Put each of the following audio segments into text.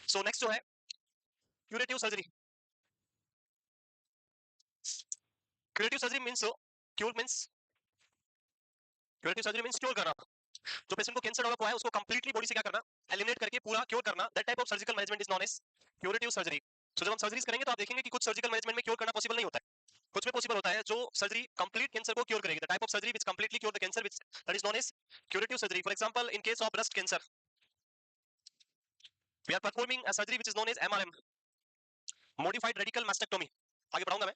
So next जो है curative surgery. Curative surgery means cure means curative surgery means cure करना। जो patient को कैंसर हुआ है उसको कंप्लीटली बॉडी से क्या करना, एलिमिनेट करके पूरा क्योर करना। That type of surgical management is known as curative surgery. So जब हम सर्जरीज करेंगे तो आप देखेंगे कि कुछ सर्जिकल मैनेजमेंट में क्योर करना पॉसिबल नहीं होता है, कुछ में पॉसिबल होता है जो सर्जरी कंप्लीट कैंसर को क्योर करेगी। The type of surgery which completely cure the cancer which that is known as curative surgery. For example in case of breast cancer we are performing a surgery which is known as MRM, modified radical mastectomy. आगे बढ़ाऊंगा मैं।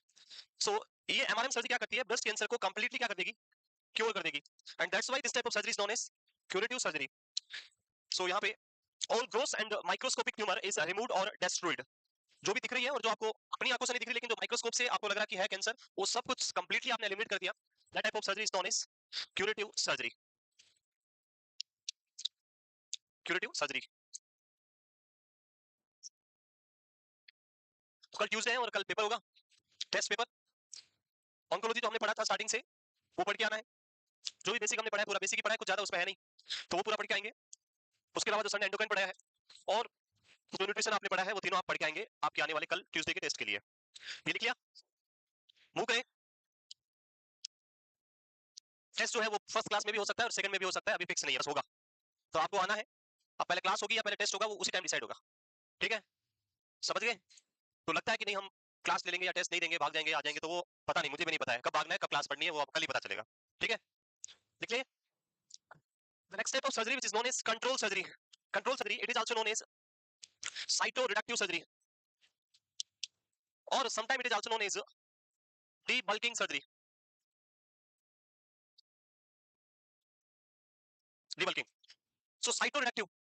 सो ये MRM surgery क्या करती है, breast cancer को completely क्या कर देगी, क्योर कर देगी। And that's why this type of surgery is known as curative surgery. So यहाँ पे all gross and microscopic tumour is removed और डेस्ट्रॉयड। जो भी दिख रही है और जो आपको अपनी आंखों से नहीं दिख रही लेकिन जो माइक्रोस्कोप से आपको लग रहा है कि है कैंसर, वो सब कुछ कंप्लीटली आपने एलिमिनेट कर दिया। That type of surgery is known as curative surgery. Curative surgery. कल ट्यूसडे है और कल पेपर होगा, टेस्ट पेपर। ऑन्कोलॉजी जो हमने पढ़ा था स्टार्टिंग से वो पढ़ के आना है। जो भी बेसिक हमने पढ़ा है पूरा बेसिक ही पढ़ा है, कुछ ज्यादा उसमें है नहीं, तो वो पूरा पढ़ के आएंगे। उसके अलावा जो संडे एंडोक्राइन पढ़ा है और जो न्यूट्रिशन आपने पढ़ा है वो तीनों आप पढ़ के आएंगे आपके आने वाले कल ट्यूसडे के टेस्ट के लिए। ये लिख लिया, मूव करें। टेस्ट जो है वो फर्स्ट क्लास में भी हो सकता है और सेकंड में भी हो सकता है, अभी फिक्स नहीं है, बस होगा। तो आपको आना है, अब पहले क्लास होगी या पहले टेस्ट होगा वो उसी टाइम डिसाइड होगा। ठीक है, समझ गए। तो लगता है कि नहीं हम क्लास ले लेंगे या टेस्ट नहीं देंगे, भाग जाएंगे आ जाएंगे, तो वो पता नहीं, मुझे भी नहीं पता है कब भागना है कब क्लास पढ़नी है, वो अब कल ही पता चलेगा। ठीक है, लिख लिया। The next type of surgery which is known as control surgery. Control surgery, it is also known as cytoreductive surgery, or sometimes it is also known as debulking surgery. Debulking. So cytoreductive.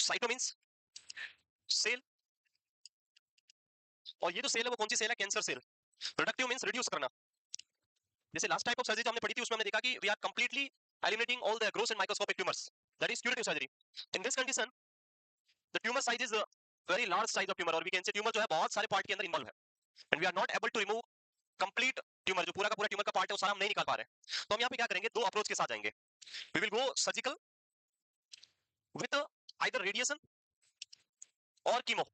Cyto means cell, और ये जो cell है वो कौन सी cell है, cancer cell. Reductive means reduce करना। जैसे लास्ट टाइप ऑफ सर्जरी जो हमने पढ़ी थी उसमें हमने देखा कि we are completely eliminating all the gross and microscopic tumours, that is curative surgery. In this condition the tumour size is very large size of tumour, और वी कैन से ट्यूमर जो है बहुत सारे पार्ट के अंदर involve है, and we are not able to remove complete tumour, जो पूरा का पूरा ट्यूमर का पार्ट है वो सारा हम नहीं निकाल पा रहे हैं। तो हम यहाँ पे क्या करेंगे, दो अप्रोच के साथ जाएंगे। We will go surgical with either radiation और कीमो,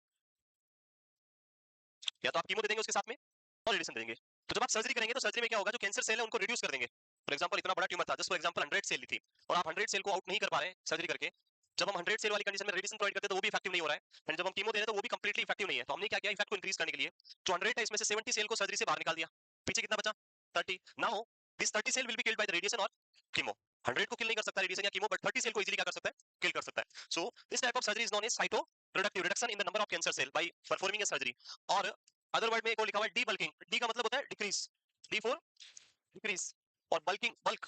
या तो आप कीमो दे देंगे उसके साथ में और रेडिएशन देंगे। तो जब आप सर्जरी करेंगे तो सर्जरी में क्या होगा, जो कैंसर सेल है उनको रिड्यूस कर देंगे। फॉर एग्जांपल इतना बड़ा ट्यूमर था, जस्ट फॉर एग्जांपल 100 सेल ली थी, और आप 100 सेल को आउट नहीं कर पा रहे हैं सर्जरी करके। जब हम 100 सेल वाली कंडीशन में रेडिएशन प्रोवाइड करते हैं तो वो भी इफेक्टिव नहीं हो रहा है, एंड जब हम कीमो दे रहे हैं तो वो भी कंप्लीटली इफेक्टिव नहीं है। तो हमने क्या किया, इफेक्ट को इंक्रीज करने के लिए जो 100 है इसमें से 70 सेल को सर्जरी से बाहर निकाल दिया, पीछे कितना बचा 30। Now this 30 cell will be killed by the radiation और कीमो। 100 को किल नहीं कर सकता रेडिएशन या कीमो, बट 30 सेल को इजीली क्या कर सकता है, किल कर सकता है। So this type of surgery is known as cyto productive, reduction in the number of cancer cell by performing a surgery. और अदर वर्ड में एक और लिखा हुआ है डी बल्किंग, डी का मतलब होता है डिक्रीज, डी फॉर डिक्रीज, और बल्किंग बल्क,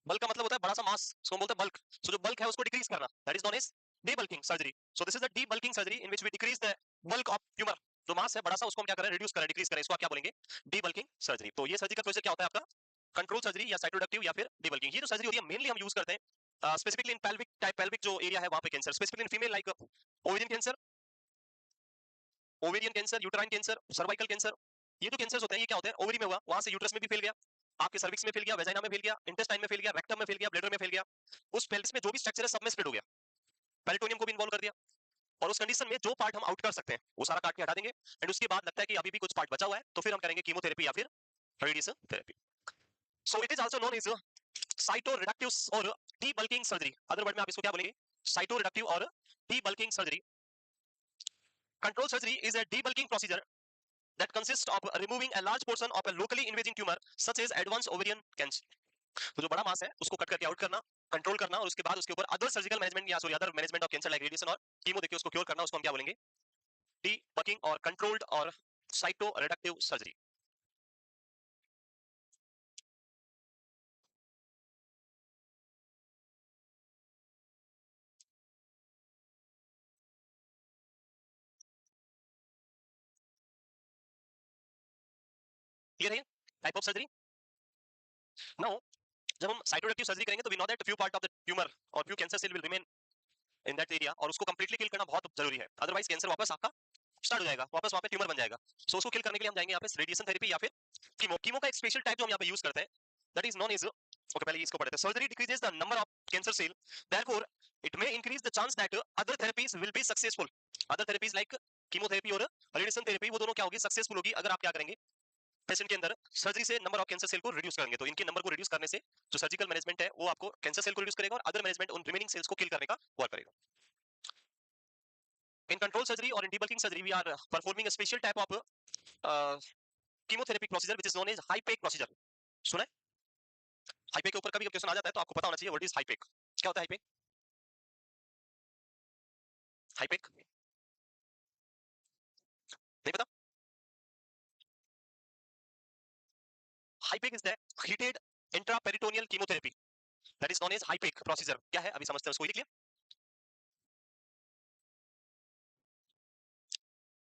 बल्क का मतलब होता है बड़ा सा मास, उसको बोलते हैं बल्क। सो जो बल्क है उसको डिक्रीज करना, that is known as debulking surgery. So this is the debulking surgery in which we decrease the bulk of tumor. जो मास है बड़ा सा उसको हम क्या करें, रिड्यूस करें, डिक्रीज करें, इसको आप क्या बोलेंगे, debulking surgery. तो ये सर्जरी का प्रोसेस क्या होता है आपका, कंट्रोल सर्जरी या साइटोरेडक्टिव या फिर debulking। ये जो सर्जरी होती है मेनली हम यूज करते हैं specifically in pelvic type, pelvic जो एरिया है वहां पे cancer, specifically in female like ovarian cancer, ovarian cancer, uterine cancer, cervical cancer. ये जो कैंसर होते हैं ये क्या होते हैं, ओवरी में हुआ, वहां से यूट्रस में भी फैल गया, आपके सर्विक्स में फैल गया, वेजाइना में फैल गया, इंटेस्टाइन में फैल गया, रेक्टम में फैल गया, ब्लैडर में फैल गया। उस पेल्विस में जो भी स्ट्रक्चर है सब में स्प्रेड हो गया, पेरिटोनियम को भी इन्वॉल्व कर दिया, और उस कंडीशन में जो पार्ट हम आउट कर सकते हैं वो सारा काट के हटा देंगे। एंड उसके बाद लगता है कि अभी भी कुछ पार्ट बचा हुआ है तो फिर हम करेंगे कीमोथेरेपी या फिर radiation therapy. So it is also known as cytoreductive और डीबल्किंग सर्जरी। अदर वर्ड में आप इसको क्या बोलेंगे, साइटोरेडक्टिव और debulking surgery. Control surgery is a debulking procedure that consists of removing a large portion of a locally invading tumor such as advanced ovarian cancer. तो जो बड़ा मास है उसको कट करके आउट करना, कंट्रोल करना, और उसके बाद उसके ऊपर अदर सर्जिकल मैनेजमेंट या sorry other management of cancer like radiation और कीमो देके उसको क्योर करना, उसको हम क्या बोलेंगे, डीबल्किंग और कंट्रोल्ड और साइटोरेडक्टिव सर्जरी। क्लियर है टाइप ऑफ सर्जरी। नाउ जब हम साइटोरेडक्टिव सर्जरी करेंगे तो we know that few part of the tumour और few cancer cell will remain in that area, और उसको कंप्लीटली किल करना बहुत जरूरी है, अदरवाइज कैंसर वापस आपका स्टार्ट हो जाएगा, वापस वहां पे ट्यूमर बन जाएगा। सो उसको किल करने के लिए हम जाएंगे यहाँ पे रेडिएशन थेरेपी या फिर कीमो। कीमो का एक स्पेशल टाइप जो हम यहाँ पे यूज करते हैं that is known is, okay पहले इसको पढ़ते हैं। Surgery decreases the number of cancer cell, therefore it may increase the chance that other therapies will be successful. Other therapies like chemotherapy और रेडिएशन थेरेपी वो दोनों क्या होगी, सक्सेसफुल होगी अगर आप क्या करेंगे, पेशेंट के अंदर सर्जरी से नंबर ऑफ कैंसर सेल को रिड्यूस करेंगे। तो इनके नंबर को रिड्यूस करने से जो सर्जिकल मैनेजमेंट है वो आपको कैंसर सेल को रिड्यूस करेगा और अदर मैनेजमेंट उन रिमेनिंग सेल्स को किल करने का वर्क करेगा। In control surgery or in debulking surgery, we are performing a special type of chemotherapy procedure which is known as HIPEC procedure. सुना है? HIPEC के ऊपर कभी क्वेश्चन आ जाता है तो आपको पता होना चाहिए व्हाट इज HIPEC। क्या होता है HIPEC? HIPEC नहीं पता? HIPEC is the heated intraperitoneal chemotherapy that is known as HIPEC procedure। क्या है अभी समझते हैं उसको, ये क्लियर?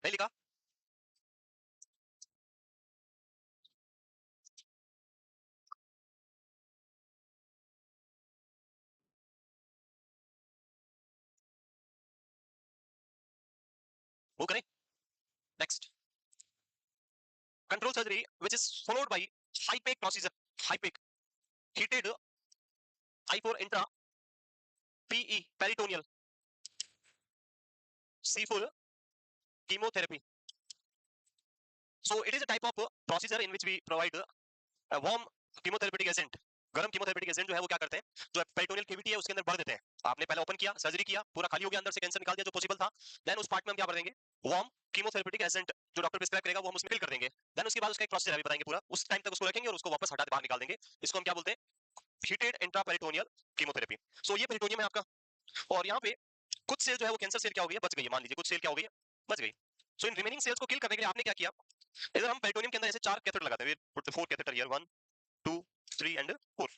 नहीं लिखा? वो करें? Next, control surgery which is followed by HIPEC procedure। HIPEC heated I4 intra PE peritoneal C4 chemotherapy। So it is a type of procedure in which we provide a warm chemotherapeutic agent। गर्म chemotherapeutic agent जो है वो क्या करते हैं, जो peritoneal cavity है उसके अंदर भर देते हैं। आपने पहले ओपन किया, सर्जरी किया, पूरा खाली हो गया, अंदर से कैंसर निकाल दिया जो पॉसिबल था, देन उस पार्ट में हम क्या भर देंगे, वार्म कीमोथेरेपेटिक एजेंट जो डॉक्टर प्रिस्क्राइब करेगा वो हम उसमें फिल कर देंगे। देन उसके बाद उसका एक प्रोसीजर है बताएंगे पूरा, उस टाइम तक उसको रखेंगे और उसको वापस हटा के बाहर निकाल देंगे। इसको हम क्या बोलते हैं, हीटेड इंट्रापेरिटोनियल कीमोथेरेपी। सो ये पेरिटोनियम है आपका, और यहाँ पे कुछ सेल जो है वो कैंसर सेल क्या हो गई है, बच गई है, मान लीजिए कुछ सेल क्या हो गई है, बच गई। सो इन रिमेनिंग सेल्स को किल करने के लिए आपने क्या किया, इधर हम पेरिटोनियम के अंदर ऐसे 4 कैथेटर लगाते हैं, पुट 4 कैथेटर हियर, 1 2 3 एंड 4।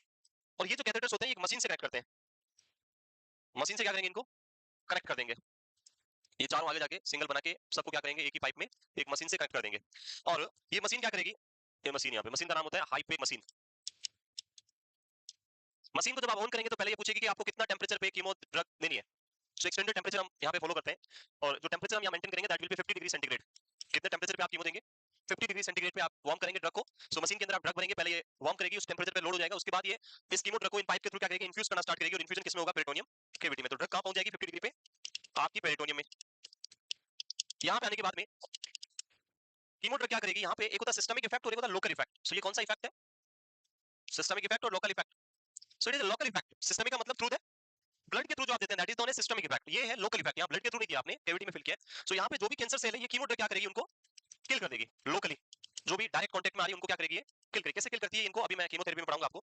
और ये जो कैथेटर्स होते हैं एक मशीन से कनेक्ट करते हैं, मशीन से क्या करेंगे, इनको कनेक्ट कर देंगे। ये चारों आगे जाके सिंगल बना के सबको क्या करेंगे, एक ही पाइप में एक मशीन से कनेक्ट कर देंगे। और ये मशीन क्या करेगी, ये मशीन, यहाँ पे मशीन का नाम होता है हाईपेक मशीन। मशीन को जब आप ऑन करेंगे तो पहले ये पूछेगी कि आपको कितना टेम्परेचर पे कीमो ड्रग देनी है। सो एक्सटेंडेड टेम्परेचर हम यहाँ पे फॉलो करते हैं, और जो टेम्परेचर हम यहाँ मेंटेन करेंगे that will be 50 degree centigrade. कितने टेम्परेचर पे आप कीमो देंगे, 50 डिग्री सेंटीग्रेड पे आप वार्म करेंगे ड्रग को। सो मशीन के अंदर आप ड्रग भरेंगे, पहले ये वार्म करेगी, उस टेम्परेचर पे लोड हो जाएगा, उसके बाद ये इस कीमो ड्रग को इन पाइप के थ्रू क्या करेगी, इन्फ्यूज करना स्टार्ट करेगी। और इन्फ्यूजन किसमें होगा, पेरिटोनियम कैविटी में। तो ड्रग कहाँ पहुंच जाएगी, 50 डिग्री पे आपकी पेरिटोनियम में। यहाँ पे आने के बाद में कीमो ड्रग क्या करेगी, यहाँ पे एक होता है सिस्टमिक इफेक्ट और एक होता है लोकल इफेक्ट। सो ये कौन सा इफेक्ट है, सिस्टमिक इफेक्ट और local effect. So it is local effect. Systemic का मतलब थ्रू द ब्लड के थ्रू जो आप देते हैं that is known as systemic effect. ये है लोकल इफेक्ट, यहाँ ब्लड के थ्रू नहीं दिया आपने, कैविटी में फिल किया। सो यहाँ पे जो भी कैंसर सेल है ये कीमो ड्रग क्या करेगी, उनको किल कर देगी लोकली। जो भी डायरेक्ट कांटेक्ट में आ रही है उनको क्या करेगी, किल करेगी। कैसे किल करती है इनको अभी मैं कीमोथेरेपी में पढ़ाऊंगा आपको।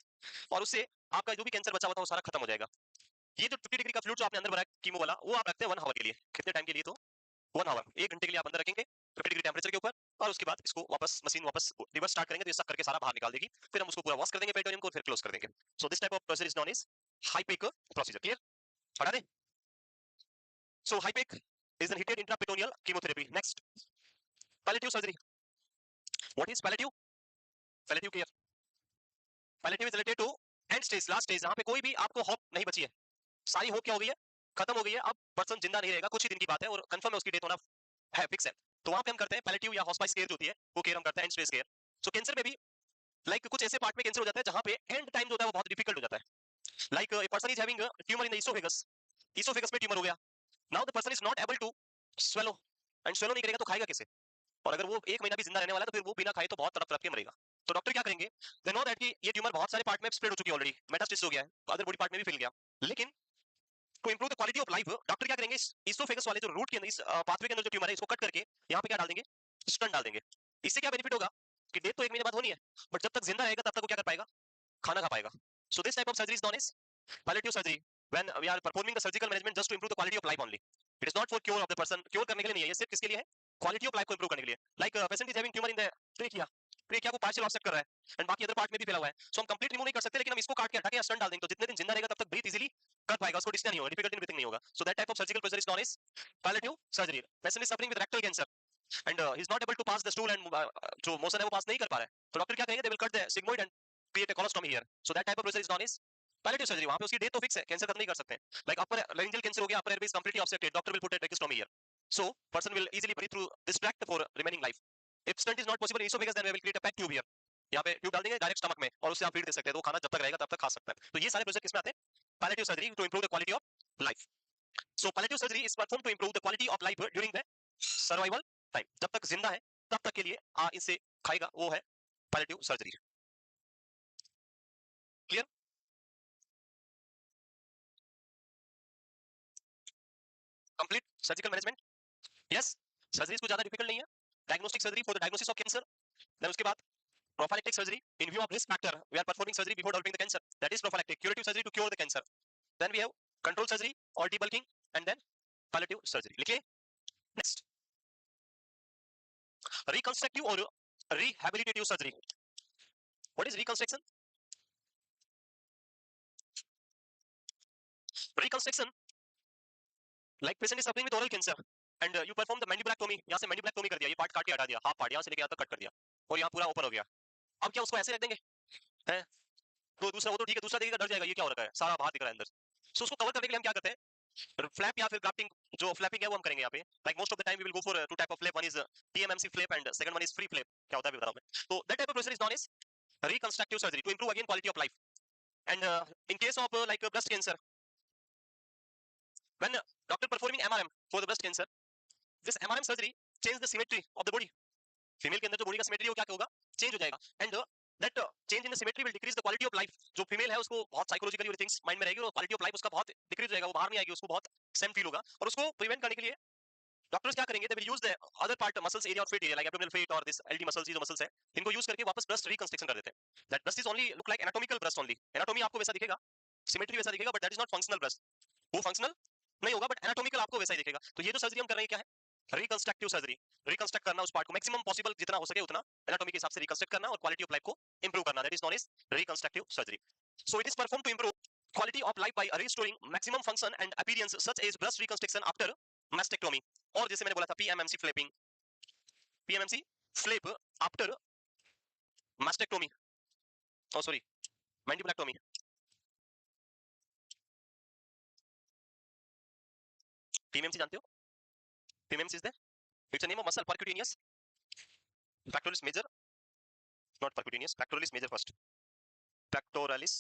और उससे आपका जो भी कैंसर बचा हुआ था वो सारा खत्म हो जाएगा। ये जो 50 डिग्री का फ्लूइड जो आपने अंदर भरा कीमो वाला, वो आप रखते हैं 1 आवर के लिए। कितने टाइम के लिए, तो 1 आवर, 1 घंटे के लिए आप अंदर रखेंगे 50 डिग्री टेम्परेचर के ऊपर। और उसके बाद इसको वापस मशीन वापस रिवर्स स्टार्ट करेंगे तो ये सब करके सारा बाहर निकाल देगी। फिर हम उसको पूरा वॉश कर देंगे पेरिटोनियम को, फिर क्लोज कर देंगे। So this type of procedure is known as हाईपेक प्रोसीजर। क्लियर, पढ़ा दें? सो हाईपेक is an heated intraperitoneal chemotherapy. Next, palliative surgery. What is palliative? Palliative care. Palliative is related to end stage, last stage, जहाँ पे कोई भी आपको hope नहीं बची है, सारी होप क्या हो गई है, खत्म हो गई है। अब पर्सन जिंदा नहीं रहेगा, कुछ ही दिन की बात है और कंफर्म है उसकी डेथ होना है, फिक्स है। तो वहाँ पे हम करते हैं पैलिएटिव या हॉस्पिस केयर जो होती है वो केयर हम करते हैं, and stage care. So cancer में भी लाइक कुछ ऐसे पार्ट में कैंसर हो जाता है जहाँ पे एंड टाइम जो होता है वो बहुत डिफिकल्ट हो जाता है। Like a person is having tumour in the oesophagus, oesophagus में ट्यूमर हो गया। Now the person is not able to swallow, and swallow नहीं करेगा तो खाएगा कैसे? और अगर वो 1 महीना भी जिंदा रहने वाला है तो फिर वो बिना खाए तो बहुत तड़प तड़प के मरेगा। तो डॉक्टर क्या करेंगे, दे नो दैट कि ये ट्यूमर बहुत सारे पार्ट में स्प्रेड हो चुकी है ऑलरेडी, मेटास्टेसिस हो गया है, अदर बॉडी पार्ट में भी फैल गया। लेकिन to improve the quality of life doctor क्या करेंगे, इसोफेगस वाले जो रूट के अंदर, इस पाथवे के अंदर जो ट्यूमर है इसको कट करके यहाँ पे क्या डाल देंगे, स्टंट डाल देंगे। इससे क्या बेनिफिट होगा कि डेथ तो 1 महीने बाद होनी है, बट जब तक जिंदा रहेगा तब तक वो क्या कर पाएगा, खाना खा पाएगा। So this type of surgery is known as palliative surgery when we are performing the surgical management just to improve the quality of life only. It is not for cure of the person, cure करने के लिए नहीं है, ये सिर्फ किसके लिए है, क्वालिटी ऑफ लाइफ को इंप्रूव करने के लिए। Like patient is having tumour in the trachea, trachea को पार्शियल ऑफसेट कर रहा है एंड बाकी अदर पार्ट में भी फैला हुआ है। सो हम कंप्लीट रिमूव नहीं कर सकते, लेकिन हम इसको काट के हटा के स्टंट डाल देंगे तो जितने दिन जिंदा रहेगा तब तक ब्रीथ इजीली कर पाएगा, उसको डिस्निया नहीं होगा, डिफिकल्टी ब्रीथिंग नहीं होगा। So that type of surgical procedure is known as palliative surgery. Patient is suffering with rectal cancer and he is not able to pass the stool and जो motion है वो पास नहीं कर पा रहा है, तो डॉक्टर क्या करेंगे, they will cut the sigmoid and create a colostomy here. So that type of procedure is known as palliative surgery. वहां पे उसकी डेथ तो फिक्स है, कैंसर खत्म नहीं कर सकते। लाइक अपर लेंजियल कैंसर हो गया, upper air is completely offsetted, doctor will put a tracheostomy here, so person will easily breathe through this tract for remaining life. If stent is not possible in oesophagus then we will create a PEG tube here, यहाँ पे tube डाल देंगे direct stomach में और उससे आप feed दे सकते हैं, तो वो खाना जब तक रहेगा तब तक खा सकता है। तो ये सारे प्रोसीजर किसमें आते हैं, palliative surgery to improve the quality of life. So palliative surgery is performed to improve the quality of life during the survival time. जब तक जिंदा है तब तक के लिए इसे खाएगा, वो है palliative surgery. Clear? Complete surgical management. Yes. Surgery कुछ ज्यादा डिफिकल्ट नहीं है. Diagnostic surgery for the diagnosis of cancer. Then उसके बाद prophylactic surgery in view of risk factor. We are performing surgery before developing the cancer. That is prophylactic. Curative surgery to cure the cancer. Then we have control surgery or debulking, and then palliative surgery. लिखिए. Next. Reconstructive or rehabilitative surgery. What is reconstruction? Reconstruction, like patient is suffering with oral cancer and you perform the mandibulectomy. यहाँ से mandibulectomy कर दिया, ये part काट के हटा दिया, हाफ पार्ट यहाँ से लेके यहाँ तक कट कर दिया और यहाँ पूरा ओपन हो गया. अब क्या उसको ऐसे रख देंगे हैं? तो दूसरा वो तो ठीक है, दूसरा देखिएगा डर जाएगा ये क्या हो रखा है, सारा बाहर दिख रहा है अंदर. सो उसको कवर करने के लिए हम क्या करते हैं, फ्लैप या फिर ग्राफ्टिंग, जो फ्लैपिंग है वो हम करेंगे यहाँ पे. Like most of the time we will go for two type of flap. One is PMMC flap and second one is free flap. क्या होता है बता रहा हूं मैं. तो that type of procedure is known as reconstructive surgery to improve again quality of life. And in case of like breast cancer, when doctor performing MRM for the breast cancer, this MRM surgery change the symmetry of the body. Female के अंदर जो body का symmetry हो क्या होगा, change हो जाएगा. And that change in the symmetry will decrease the quality of life. जो फीमेल है उसको बहुत साइकोलॉजिकली और थिंग्स माइंड में रहेगी और क्वालिटी ऑफ लाइफ उसका बहुत डिक्रीज हो जाएगा, वो बाहर नहीं आएगी, उसको बहुत सेम फील होगा. और उसको प्रिवेंट करने के लिए डॉक्टर्स क्या करेंगे, they will use the other part muscles area और fat area like abdominal fat और दिस LD मसल्स, ये जो मसल्स है इनको यूज करके वापस ब्रेस्ट रिकंस्ट्रक्शन कर देते हैं. That breast is only look like anatomical breast only. Anatomy आपको वैसा दिखेगा, सिमेट्री वैसा दिखेगा, but that is not functional breast. वो फंक्शनल नहीं होगा बट एनाटॉमिकल आपको वैसा ही दिखेगा. तो ये जो सर्जरी हम कर रहे हैं क्या है, रिकंस्ट्रक्टिव सर्जरी. रिकंस्ट्रक्ट करना उस पार्ट को मैक्सिमम पॉसिबल जितना हो सके उतना एनाटॉमी के हिसाब से रिकंस्ट्रक्ट करना और क्वालिटी ऑफ लाइफ को इंप्रूव करना. That is known as reconstructive surgery. So it is perform to improve quality of life by restoring maximum function and appearance such as breast reconstruction after mastectomy. और जैसे मैंने बोला था PMMC flapping, PMMC flap after mastectomy, oh sorry, mandibulectomy. PMMC जानते हो? PMMC is the, it's a name of muscle, percutaneous pectoralis major, not percutaneous, pectoralis major first, pectoralis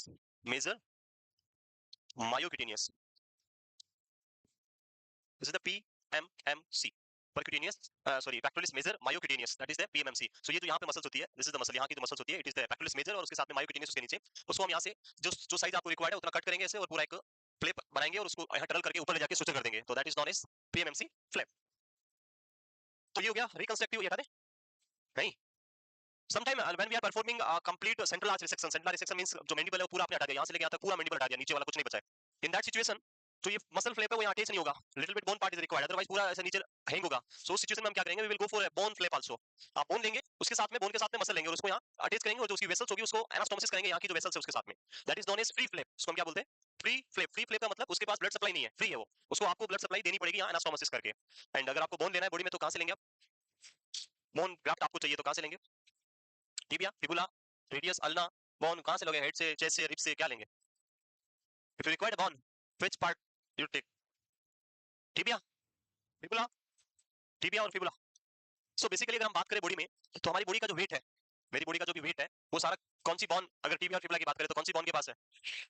major myocutaneous. This is the PMMC, percutaneous sorry pectoralis major myocutaneous, that is the PMMC. So ये जो यहाँ पे muscles होती है, this is the muscle, यहाँ की जो muscles होती है, it is the pectoralis major और उसके साथ में myocutaneous उसके नीचे. उसको हम यहाँ से जो साइज आपको रिक्वायर्ड है उतना कट करेंगे ऐसे और पूरा एक फ्लैप बनाएंगे और उसको यहाँ टनल करके ऊपर ले जाके सुचर कर देंगे. तो that is known as PMMC flap. तो ये हो गया रिकंस्ट्रक्टिव. ये नहीं sometime when we are performing complete central arch resection. Central arch resection means जो mandible है वो पूरा आपने हटा दिया, यहाँ से लेके यहाँ तक पूरा mandible हटा दिया, नीचे वाला कुछ नहीं बचा है. In that situation जो ये मसल फ्लैप है वो यहाँ अटैच नहीं होगा, little bit bone part is required, otherwise पूरा ऐसे नीचे हैंग होगा. So उस सिचुएशन में हम क्या करेंगे, we will go for a bone flap also. आप बोन लेंगे, उसके साथ में बोन के साथ में मसल लेंगे और उसको यहाँ अटैच करेंगे और जो उसकी वेसल्स होगी उसको एनास्टोमोसिस करेंगे यहाँ की जो वेसल्स है उसके साथ में. That is known as free flap. उसको हम क्या बोलते हैं, फ्री फ्लैप. फ्री फ्लैप का मतलब उसके पास ब्लड सप्लाई नहीं है, फ्री है वो, उसको आपको ब्लड सप्लाई देनी पड़ेगी यहाँ एनास्टोमोसिस करके. एंड अगर आपको बोन लेना है बॉडी में तो कहाँ से लेंगे आप, बोन ग्राफ्ट आपको चाहिए तो कहाँ से लेंगे, tibia, fibula, radius, ulna, bone कहाँ से लोगे, हेड से, चेस्ट से, रिब से, क्या लेंगे. If you require a bone, which part you take? Tibia, fibula, tibia और फिबुला. सो बेसिकली अगर हम बात करें बॉडी में तो हमारी बॉडी का जो वेट है, मेरी बॉडी का जो भी वेट है वो सारा कौन सी बोन, अगर टिबिया और फिबुला की बात करें तो कौन सी बोन के पास है.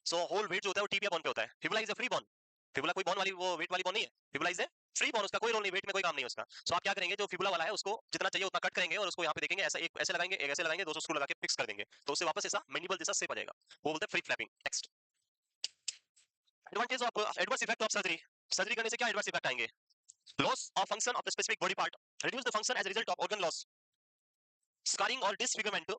सो होल वेट जो होता है वो टिबिया बोन पे होता है. Fibula is a free bone. Fibula कोई बोन वाली वो वेट वाली बोन नहीं है. Fibula is a free bone, उसका कोई रोल नहीं, वेट में कोई काम नहीं है उसका. सो आप क्या करेंगे, जो फिबुला वाला है उसको जितना चाहिए उतना कट करेंगे और उसको यहाँ पे देखेंगे ऐसा, एक ऐसे लगाएंगे, एक ऐसे लगाएंगे, 200 स्क्रू लगा के फिक्स कर देंगे तो उससे वापस ऐसा मैंडिबल जैसा शेप आ जाएगा, वो बोलते हैं free flapping. Next, advantage of adverse effect of surgery. Surgery करने से क्या एडवर्स इफेक्ट आएंगे, loss of function of the specific body part, reduce the function as a result of organ loss, scarring or disfigurement,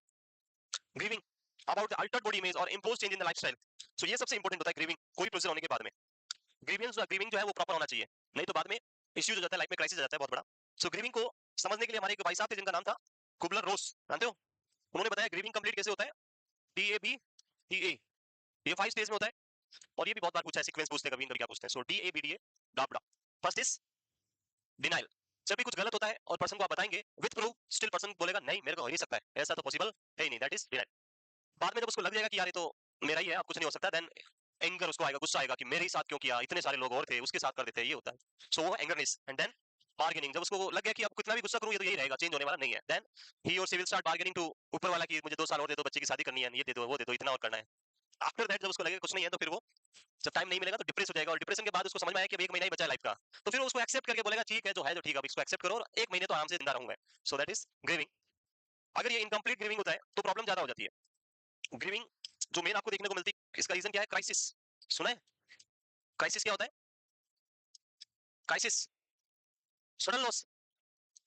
grieving about the altered body image or imposed change in the lifestyle. So ये सबसे important होता है grieving, कोई procedure होने के बाद में. Grieving जो है वो प्रॉपर होना चाहिए, नहीं तो बाद में इश्यूज हो जाता है, लाइफ में क्राइसिस आ जाता है बहुत बड़ा. सो ग्रीविंग को समझने के लिए हमारे एक भाई साहब थे जिनका नाम था कुबलर रोस, जानते हो, उन्होंने बताया ग्रीविंग कंप्लीट कैसे होता है. DABDA, ये 5 स्टेज में होता है और ये भी बहुत बार पूछा है, सीक्वेंस पूछते हैं कभी कभी, क्या पूछते हैं. So DABDA DABDA. First is denial. जब भी कुछ गलत होता है और पर्सन को आप बताएंगे विद प्रूफ, स्टिल पर्सन बोलेगा नहीं मेरे को हो नहीं सकता है, ऐसा तो पॉसिबल है ही नहीं, दैट इज डिनाइल. बाद में जब उसको लग जाएगा कि यार ये तो मेरा ही है, अब कुछ नहीं हो सकता, देन एंगर उसको आएगा, गुस्सा आएगा कि मेरे ही साथ क्यों किया, इतने सारे लोग और थे उसके साथ कर देते, ये होता है. सो वो एंगरनेस. एंड देन बार्गेनिंग, जब उसको लग गया कि अब कितना भी गुस्सा करूं ये तो यही रहेगा, चेंज होने वाला नहीं है, देन ही और she will start bargaining to ऊपर वाला कि मुझे 2 साल और दे दो, बच्चे की शादी करनी है, ये दे दो, वो दे दो, इतना और करना है. आफ्टर दैट जब उसको लगेगा कुछ नहीं है तो फिर वो जब टाइम नहीं मिलेगा तो डिप्रेस हो जाएगा, और डिप्रेशन के बाद उसको समझ में आया कि अभी 1 महीना ही बचा है लाइफ का, तो फिर वो उसको एक्सेप्ट करके बोलेगा ठीक है जो है तो ठीक है, अब इसको एक्सेप्ट करो और 1 महीने तो आराम से जिंदा रहूंगा। सो दैट इज ग्रीविंग। अगर ये इनकम्प्लीट ग्रीविंग होता है तो प्रॉब्लम ज्यादा हो जाती है। ग्रीविंग जो मेन आपको देखने को मिलती है, इसका रीजन क्या है? क्राइसिस। सुना है क्राइसिस क्या होता है? Crisis sudden loss,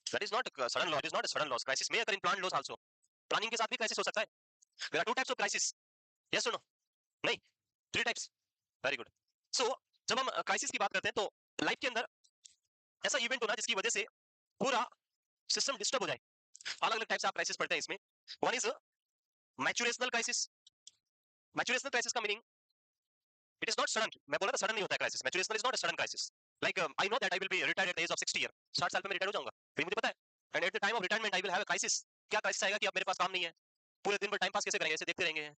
that is not sudden loss, it is not a sudden loss. Crisis में अगर in plan loss also, planning के साथ भी क्राइसिस हो सकता है। There are two types of crisis, yes और नो? नहीं, three types, very good. So जब हम क्राइसिस की बात करते हैं तो लाइफ के अंदर ऐसा इवेंट होना जिसकी वजह से पूरा सिस्टम डिस्टर्ब हो जाए। अलग अलग टाइप से आप क्राइसिस पढ़ते हैं इसमें। One is maturational crisis. Maturational crisis का meaning it is not sudden, मैं बोला था सडन नहीं होता है crisis. Maturational is not a sudden crisis. Like I know that I will be retired at the age of 60 year, 60 साल पे मैं रिटायर हो जाऊंगा, फिर मुझे पता है। And at the time of retirement I will have a crisis. क्या क्राइसिस आएगा कि अब मेरे पास काम नहीं है, पूरे दिन भर टाइम पास कैसे करेंगे, ऐसे देखते रहेंगे,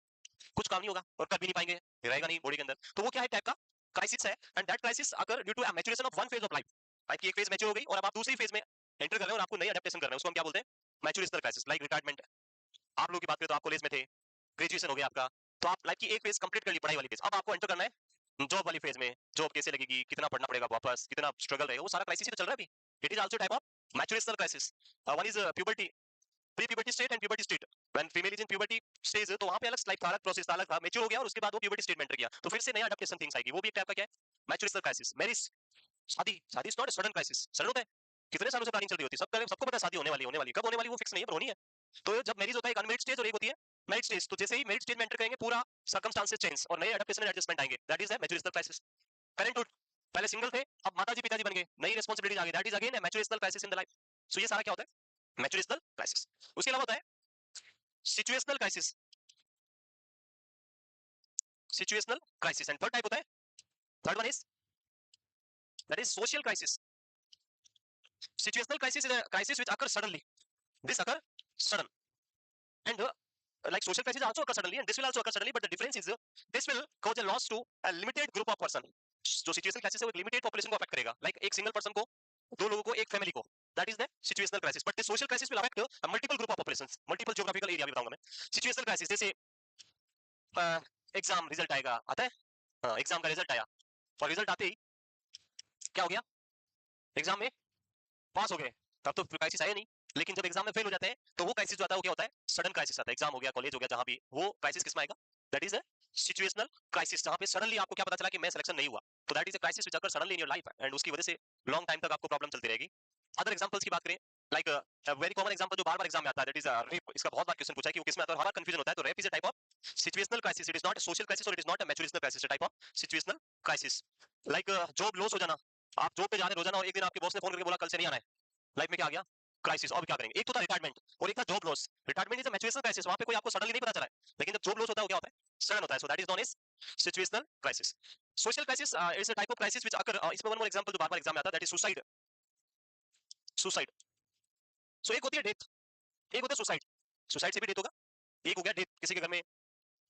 कुछ काम नहीं होगा और कर भी नहीं पाएंगे, रहेगा नहीं बॉडी के अंदर, तो वो क्या है टाइप का क्राइसिस है। एंड दैट क्राइसिस अगर due to maturation of one phase of life, life की एक फेज मैच्योर हो गई और अब आप दूसरी फेज में एंटर कर रहे हो और आपको नई अडेप्टेशन कर रहे हैं, उसको हम क्या बोलते हैं? मैचुरेशनल क्राइसिस। लाइक रिटायरमेंट, आप लोगों की बात करें तो आप कॉलेज में थे, ग्रेजुएशन हो गया आपका, तो आप लाइफ की एक फेज कंप्लीट कर ली, पढ़ाई वाली फेज, अब आपको एंटर करना है जॉब वाली फेज में। जॉब कैसे लगेगी, कितना पढ़ना पड़ेगा वापस, कितना स्ट्रगल रहेगा, वो सारा क्राइसिस ही तो चल रहा है अभी। It is also type of maturational crisis. One is puberty, pre puberty state and puberty state. When female is in puberty stage तो वहां पे अलग लाइफ था, अलग प्रोसेस था, अलग था, मैच्योर हो गया और उसके बाद वो प्यूबर्टी स्टेट में एंटर किया, तो फिर से नया अडॉप्टेशन थिंग्स आएगी, वो भी एक टाइप का क्या है? Maturational crisis. मैरिज, शादी, शादी is not a sudden crisis. Sudden होता है, कितने सालों से प्लानिंग चल रही होती है, सबको पता है शादी होने वाली, होने वाली, कब होने वाली वो फिक्स नहीं है पर होनी है। तो जब मैरिज होता है एक अनमेरिड स्टेज और एक होती है मैरिड स्टेज, तो जैसे ही मैरिड स्टेज में एंटर करेंगे पूरा सर्कमस्टांसेस चेंज और नए एडेप्टेशन एंड एडजस्टमेंट आएंगे, that is the maturational crisis. Parenthood, पहले सिंगल थे अब माताजी पिताजी बन गए, नई रिस्पांसिबिलिटीज आ गई, that is again a maturational crisis in the life. So ये सारा क्या होता है? Maturational crisis. उसके अलावा होता है situational crisis, situational crisis. And third type होता है, third one is that is social crisis. Situational crisis is a crisis which occurs suddenly. This occur sudden, and like social crisis also occur suddenly, and this will also occur suddenly. But the difference is this will cause a loss to a limited group of person. जो situational crisis है वो एक limited population को affect करेगा, like एक single person को, दो लोगों को, एक फैमिली को, that is the situational crisis. But the social crisis will affect multiple group of populations, multiple geographical area भी बताऊंगा मैं। सिचुएशनल क्राइसिस जैसे एग्जाम रिजल्ट आएगा, आता है, हाँ एग्जाम का रिजल्ट आया और रिजल्ट आते ही क्या हो गया, एग्जाम में पास हो गए, तब तो क्राइसिस आया नहीं। लेकिन जब एग्जाम में फेल हो जाते हैं तो वो क्राइसिस जो आता है वो क्या होता है? सडन क्राइसिस आता है। एग्जाम हो गया, कॉलेज हो गया, जहां भी, वो क्राइसिस किसमें आएगा? That is a situational crisis, जहां पे सडनली आपको क्या पता चला कि मैं सिलेक्शन नहीं हुआ, तो that is a crisis which occur suddenly in your life, and उसकी वजह से लॉन्ग टाइम तक आपको प्रॉब्लम चलती रहेगी। अदर एग्जांपल्स की बात करें, लाइक वेरी कॉमन एग्जांपल जो बार-बार एग्जाम में आता है, दैट इज रेप। इसका बहुत बार क्वेश्चन पूछा है कि वो किसमें आता है और हमारा कंफ्यूजन होता है। तो rape is a type of situational crisis, it is not a social crisis और it is not a maturational crisis, type of situational crisis. Like job loss हो जाना, आप जॉब पे जा रहे हैं रोजाना और एक दिन आपके बॉस ने फोन करके बोला कल से नहीं आना है, लाइफ में क्या आ गया? क्राइसिस। अब क्या करेंगे? एक तो था रिटायरमेंट और एक था job loss. Retirement is a maturational crisis, वहां पे कोई आपको सडनली नहीं पता चला है, लेकिन जब जॉब लॉस होता है वो क्या होता है? सडन होता है। So that is known as situational crisis. Social crisis is a type of crisis which occur, इसमें वन मोर एग्जांपल जो बार-बार एग्जाम में आता है, दैट इज सुसाइड। सुसाइड, सो एक होती है डेथ, एक होता है सुसाइड। सुसाइड से भी डेथ होगा, एक हो गया डेथ, किसी के घर में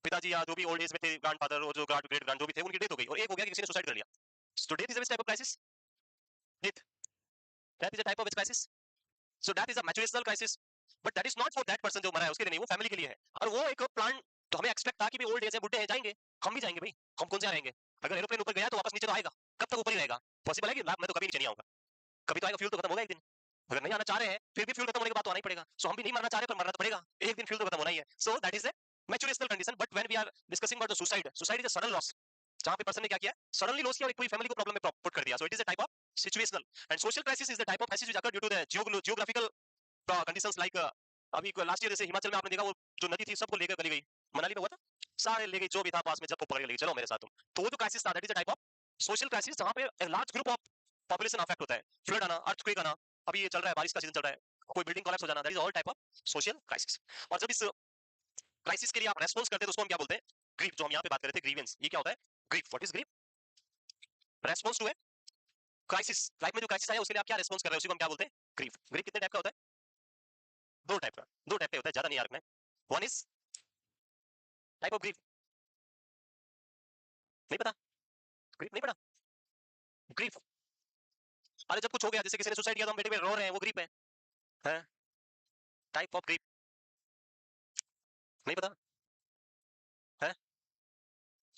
पिताजी या जो भी ओल्ड एज में थे, ग्रैंडफादर और जो ग्रेट ग्रैंड जो भी थे उनकी डेथ हो गई, और एक हो गया कि किसी ने सुसाइड कर लिया। So death is a type of crisis, death, death is a type of crisis. So that is a maturational crisis, but that is not for that person जो मरा है उसके लिए नहीं, वो फैमिली के लिए है। और वो एक प्लान, तो हमें एक्सपेक्ट था कि भी ओल्ड एज है, बुढ़े हैं, जाएंगे, हम भी जाएंगे भाई, हम कौन से रहेंगे? अगर एरोप्लेन ऊपर गया तो वापस नीचे तो आएगा, कब तक ऊपर ही रहेगा? पॉसिबल है कि मैं तो कभी नीचे नहीं आऊंगा, कभी तो आएगा, फ्यूल तो खत्म होगा एक दिन। अगर नहीं आना चाह रहे हैं फिर भी फ्यूल खत्म होने के बाद तो आना ही पड़ेगा, सो हम भी नहीं मरना चाह रहे पर मरना तो पड़ेगा, एक दिन फ्यूल तो खत्म होना ही है। So that is a maturational condition. But when we are discussing about the suicide, suicide is a sudden loss, जहां पे पर्सन ने क्या किया, सडनली लॉस किया और एक पूरी फैमिली को प्रॉब्लम में पुट कर दिया। So it is a type of situational. And social crisis is the type of crisis which occur due to the geographical conditions, like अभी लास्ट ईयर जैसे हिमाचल में आपने देखा वो जो नदी थी सबको लेकर गली गई, मनाली में हुआ था, सारे ले गई जो भी था पास में, जब पकड़ के ले गई, चलो मेरे साथ तुम। तो वो जो क्राइसिस था that is a type of social crisis, जहां पे large group of population affect होता है, फ्लड आना, अर्थक्वेक आना, अभी ये चल रहा है बारिश का सीजन चल रहा है, कोई बिल्डिंग कोलैप्स हो जाना, that is all type of social crisis. और जब इस क्राइसिस के लिए आप रेस्पॉन्स करते हैं तो उसको हम क्या बोलते हैं? ग्रीफ, जो हम यहाँ पे बात कर रहे थे, ग्रीवेंस, ये क्या होता है? Grief, what is grief? Response to a crisis, life में जो क्राइसिस आया उसके लिए आप क्या रेस्पॉन्स कर रहे हो, उसी को हम क्या बोलते हैं? ग्रीफ। ग्रीफ कितने टाइप का होता है? दो टाइप का, दो टाइप का होता है, ज्यादा नहीं याद रखना है। One is type of grief, नहीं पता? ग्रीफ नहीं पता? ग्रीफ, अरे जब कुछ हो गया, जैसे किसी ने सुसाइड किया तो हम बेटे पे रो रहे हैं, वो ग्रीफ है? टाइप ऑफ ग्रीफ नहीं पता है?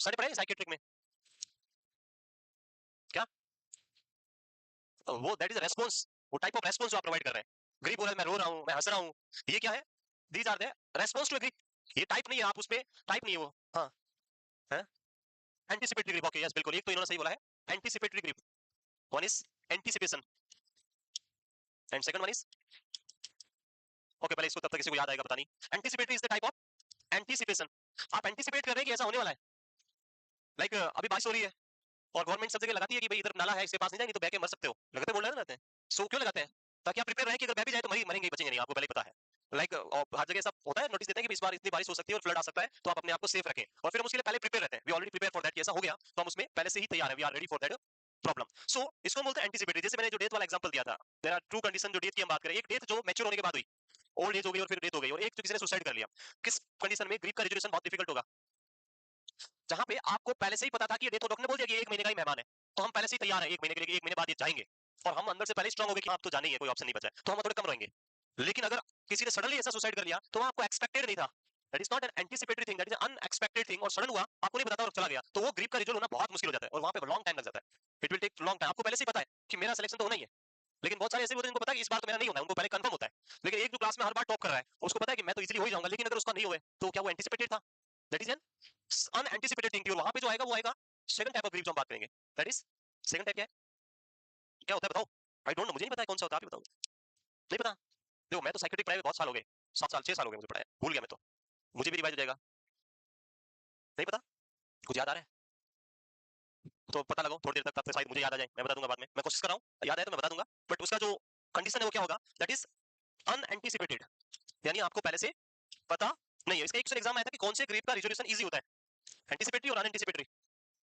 सारे पढ़े साइकेट्रिक में क्या? वो दैट इज रेस्पॉन्स, वो टाइप ऑफ रेस्पॉन्स जो आप प्रोवाइड कर रहे हैं। ग्रीप हो रहा है, मैं रो रहा हूं, मैं हंस रहा हूं, ये क्या है? These are the response to grief. ये टाइप नहीं है, आप उसपे टाइप नहीं है वो। हाँ है एंटीसिपेटरी ग्रीप। ओके यस बिल्कुल, एक तो इन्होंने सही बोला है anticipatory grip. One is anticipation and second one is okay, पहले इसको तब तक किसी को याद आएगा पता नहीं। Anticipatory is the type of anticipation. आप एंटीसिपेट कर रहे हैं कि ऐसा होने वाला है। लाइक अभी बारिश हो रही है और गवर्नमेंट सब जगह लगाती है कि भाई इधर नाला है, इसके पास नहीं जाएंगे तो बह के मर सकते हो, लगाते बोल रहे हैं। सो क्यों लगाते हैं? ताकि आप प्रिपेयर रहे कि अगर बह भी जाए तो मरेंगे ही, बचेंगे नहीं, आपको पहले ही पता है। लाइक हर जगह सब होता है, नोटिस देते हैं कि इस बार इतनी बारिश हो सकती है और फ्लड आ सकता है, तो आप अपने आप को सेफ रखें और फिर हम उसके लिए पहले प्रिपेयर रहते हैं। We already prepare for that, ऐसा हो गया तो हम उसमें पहले से ही तैयार है, we are ready for that problem. So इसको बोलते हैं एंटीसिपेटरी। जैसे मैंने जो डेथ वाला एग्जांपल दिया था, देयर आर टू कंडीशन जो डेथ की हम बात करें, एक डेथ जो मैच्योर होने के बाद हुई, ओल्ड एज हो गई और फिर डेथ हो गई, और एक जो किसी ने सुसाइड कर लिया। किस कंडीशन में ग्रीफ का रेजोल्यूशन बहुत डिफिकल्ट होगा? जहां पे आपको पहले से ही पता था कि ये डेथ, डॉक्टर ने बोल दिया कि एक महीने का ही मेहमान है, तो हम पहले से ही तैयार है एक महीने के लिए, एक महीने बाद ये जाएंगे, और हम अंदर से पहले स्ट्रांग हो गए कि आप तो जाने ही है, कोई ऑप्शन नहीं बचा है, तो हम थोड़े कम रहेंगे। लेकिन अगर किसी ने सडनली ऐसा सुसाइड कर लिया तो आपको एक्सपेक्टेड नहीं था, that is not an anticipatory thing, that is unexpected thing, और सडन हुआ, आपको नहीं पता था और चला गया, तो वो ग्रीप का रिजल्ट होना बहुत मुश्किल हो जाता है और वहां पे लॉन्ग टाइम लग जाता है। It will take long time. आपको पहले से ही पता है कि मेरा सिलेक्शन तो होना ही है, लेकिन बहुत सारे ऐसे भी होते हैं जिनको पता है कि इस बार तो मेरा नहीं होना है, उनको पहले कंफर्म होता है। लेकिन एक जो क्लास में हर बार टॉप कर रहा है, उसको पता है कि मैं तो इजीली हो ही जाऊंगा, लेकिन अगर उसका नहीं हुए तो क्या वो एंटीसिपेटेड था? That is an unanticipated thing. वहां पे जो आएगा वो आएगा सेकंड टाइप ऑफ ग्रीप जो हम बात करेंगे, दैट इज सेकंड टाइप। क्या है, क्या होता है बताओ? आई डोंट नो, मुझे नहीं पता है कौन सा होता है, आप ही बताओ। नहीं पता? देखो मैं तो साइकेट्रिक पढ़ाई बहुत साल हो गए, 7 साल 6 साल हो गए मुझे पढ़ाया, भूल गया मैं तो, मुझे भी रिवाइज हो जाएगा। नहीं पता? कुछ याद आ रहा है तो पता लगाओ थोड़ी देर तक, तब तक शायद मुझे याद आ जाए, मैं बता दूंगा बाद में, मैं कोशिश कर रहा हूँ याद आए तो मैं बता दूंगा। बट उसका जो कंडीशन है वो क्या होगा? दैट इज अनएंटीसिपेटेड, यानी आपको पहले से पता नहीं है। इसका एक एग्जाम आया था कि कौन से ग्रेप का रिजोल्यूशन इजी होता है, एंटीसिपेटरी और अनएंटीसिपेटरी।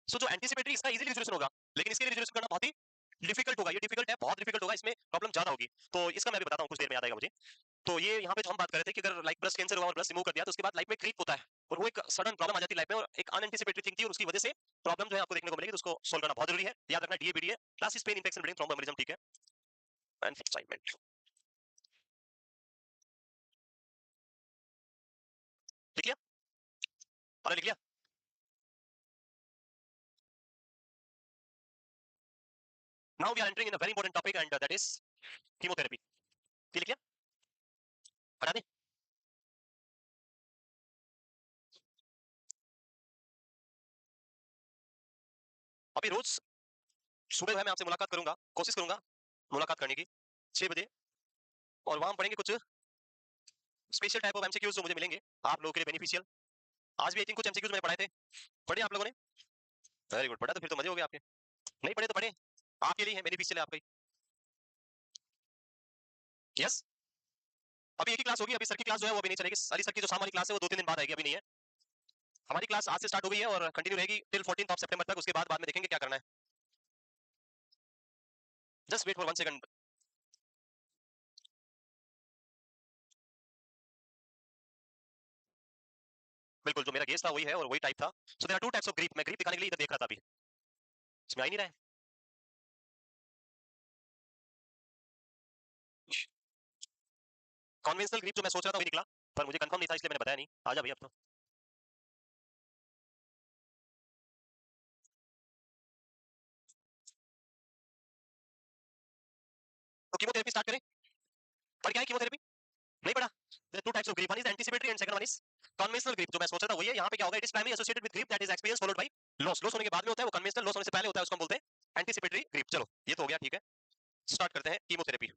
सो जो एंटीसिपेटरी इसका इजीली रिजोल्यूशन होगा, लेकिन इसके रिजोल्यूशन करना बहुत ही डिफिकल्ट होगा, ये डिफिकल्ट है, बहुत डिफिकल्ट होगा, इसमें प्रॉब्लम ज्यादा होगी। तो इसका मैं भी बताता हूँ, कुछ देर में याद आएगा मुझे। तो ये यहाँ पे जो हम बात कर रहे थे कि अगर लाइक ब्रेस्ट कैंसर हुआ और ब्रेस्ट रिमूव कर दिया तो उसके बाद लाइफ में क्रीप होता है, और वो एक सडन प्रॉब्लम आ जाती है लाइफ में, और एक अनएंटीसिपेटेड थिंग थी, और उसकी वजह से प्रॉब्लम जो है आपको देखने को मिलेगी, तो उसको सोल्व करना बहुत जरूरी है। याद रखना डीएबीडी है, class pain infection bleeding thromboembolism, ठीक है, एंड एक्साइटमेंट। ठीक है, और लिख लिया। Now we are entering in a very important topic and that is chemotherapy. लिख लिया, हटा दे। अभी रोज सुबह जो है मैं आपसे मुलाकात करूंगा, कोशिश करूंगा मुलाकात करने की 6 बजे, और वहां पढ़ेंगे कुछ स्पेशल टाइप ऑफ एमसीक्यूज जो मुझे मिलेंगे आप लोगों के लिए बेनिफिशियल। आज भी आई थिंक कुछ एमसीक्यूज मैंने पढ़ाए थे, पढ़े आप लोगों ने? वेरी गुड, पढ़ा तो फिर तो मजे हो गए आपके। नहीं पढ़े तो पढ़े, आपके लिए है, बेनिफिशियल है आपके। यस, अभी एक ही क्लास होगी, अभी सर की क्लास जो है वो अभी नहीं चलेगी, सारी सर की जो शाम वाली क्लास है वो 2-3 दिन बाद आएगी, अभी नहीं है। हमारी क्लास आज से स्टार्ट हो गई है और कंटिन्यू रहेगी टिल 14 ऑफ सितंबर तक, उसके बाद में देखेंगे क्या करना है। Just wait for 1 second. बिल्कुल, जो मेरा गेस था वही है और वही टाइप था। So there are two types of grief, मैं ग्रीप दिखाने के लिए इधर देख रहा था अभी, इसमें आ ही नहीं रहा है। कन्वेंशनल ग्रीप जो मैं सोच रहा था वही निकला, पर मुझे कंफर्म नहीं था इसलिए मैंने बताया नहीं। आ जा भैया अब तो। तो कीमोथेरेपी स्टार्ट करें। पर क्या है कीमोथेरेपी? नहीं पढ़ा? There two types of grief, one is anticipatory and second one is conventional grief. जो मैं सोच रहा था वही है, यहाँ पे क्या होगा, it is primary associated with grip that is experience followed by loss. Loss होने के बाद में होता है वो कन्वेंशनल, लॉस होने से पहले होता है उसको हम बोलते हैं एंटीसिपेटरी ग्रीप। चलो ये तो हो गया, ठीक है, स्टार्ट करते हैं chemotherapy.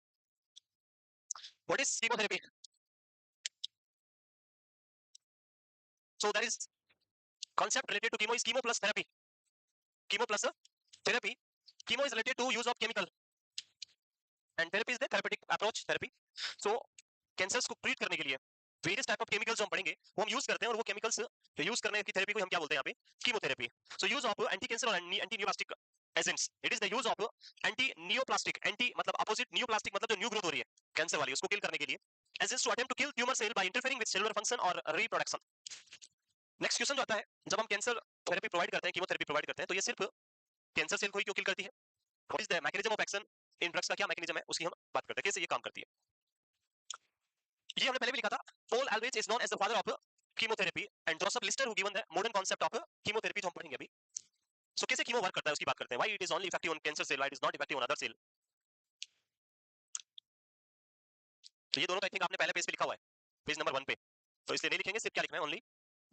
What is chemotherapy? So that is concept related to chemo is chemo plus therapy. Chemo plus therapy. Chemo is related to use of chemical and therapy is the therapeutic approach therapy. So cancers को treat करने के लिए various type of chemicals जो हम पढ़ेंगे वो हम use करते हैं, और वो केमिकल्स यूज करने की थेरेपी को हम क्या बोलते हैं यहाँ पे? Chemotherapy. So use of anti cancer और anti neoplastic agents, it is the use of anti neoplastic, anti मतलब अपोजिट, नियोप्लास्टिक मतलब जो न्यू ग्रोथ हो रही है कैंसर वाली, उसको किल करने के लिए, agents to attempt to kill tumour cell by interfering with cellular function और रिप्रोडक्शन। नेक्स्ट क्वेश्चन जो आता है, जब हम कैंसर थेरेपी प्रोवाइड करते हैं, कीमोथेरेपी प्रोवाइड करते हैं, तो ये सिर्फ कैंसर सेल को ही क्यों किल करती है? What is the mechanism of action in drugs का, क्या मैकेनिज्म है उसकी हम बात करते हैं, कैसे ये काम करती है। ये हमने पहले भी लिखा था, Paul always is known as the father of chemotherapy and Joseph Lister who given the modern concept of chemotherapy जो हम पढ़ेंगे अभी। सो कैसे कीमो वर्क करता है उसकी बात करते हैं। Why it is only effective on cancer cell, why it is not effective on other cell. तो ये दोनों आई थिंक आपने पहले पेज पे लिखा हुआ है, पेज नंबर 1 पे, तो इसलिए नहीं लिखेंगे, सिर्फ क्या लिखना है, ओनली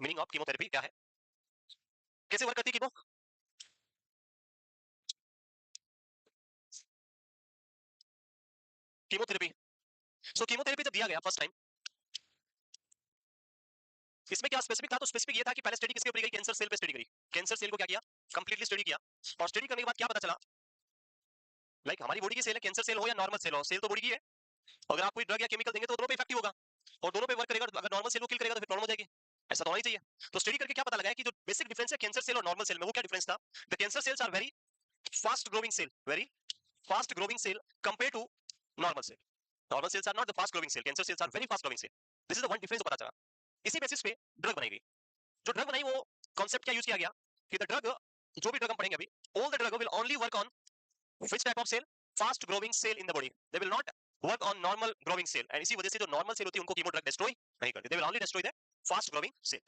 मीनिंग ऑफ कीमोथेरेपी क्या है, कैसे वर्क करती है कीमो। कीमोथेरेपी, सो कीमोथेरेपी जब दिया गया फर्स्ट टाइम, इसमें क्या स्पेसिफिक था, तो स्पेसिफिक ये था कि पहले स्टडी किसके ऊपर गई, कैंसर सेल पे स्टडी करी, कैंसर सेल को क्या किया, कंप्लीटली स्टडी किया, और स्टडी करने के बाद क्या पता चला, लाइक हमारी बॉडी की सेल है, कैंसर सेल हो या नॉर्मल सेल हो, सेल तो बॉडी की है, अगर आप कोई ड्रग या केमिकल देंगे तो दोनों पे इफेक्टिव होगा, और दोनों पे वर्क करेगा, अगर नॉर्मल सेल को किल करेगा तो फिर प्रॉब्लम हो जाएगी, ऐसा तो होना ही चाहिए। तो स्टडी करके क्या पता लगा कि जो बेसिक डिफरेंस है कैंसर सेल और नॉर्मल सेल में, वो क्या डिफरेंस था, the cancer cells are very fast growing cell, very fast growing cell compared to normal cell. Normal cells are not the fast growing cell. Cancer cells are very fast growing cell. This is the one difference पता चला। इसी basis पे drug बनाई गई। जो drug बनाई वो concept क्या यूज किया गया कि द ड्रग, जो भी ड्रग हम पढ़ेंगे अभी, all the drug will only work on which type of cell? Fast growing cell in the body. They will not work on normal growing cell. And इसी वजह से जो नॉर्मल सेल होती है उनको कीमो ड्रग डिस्ट्रॉय नहीं करती। They will only destroy the fast growing cell.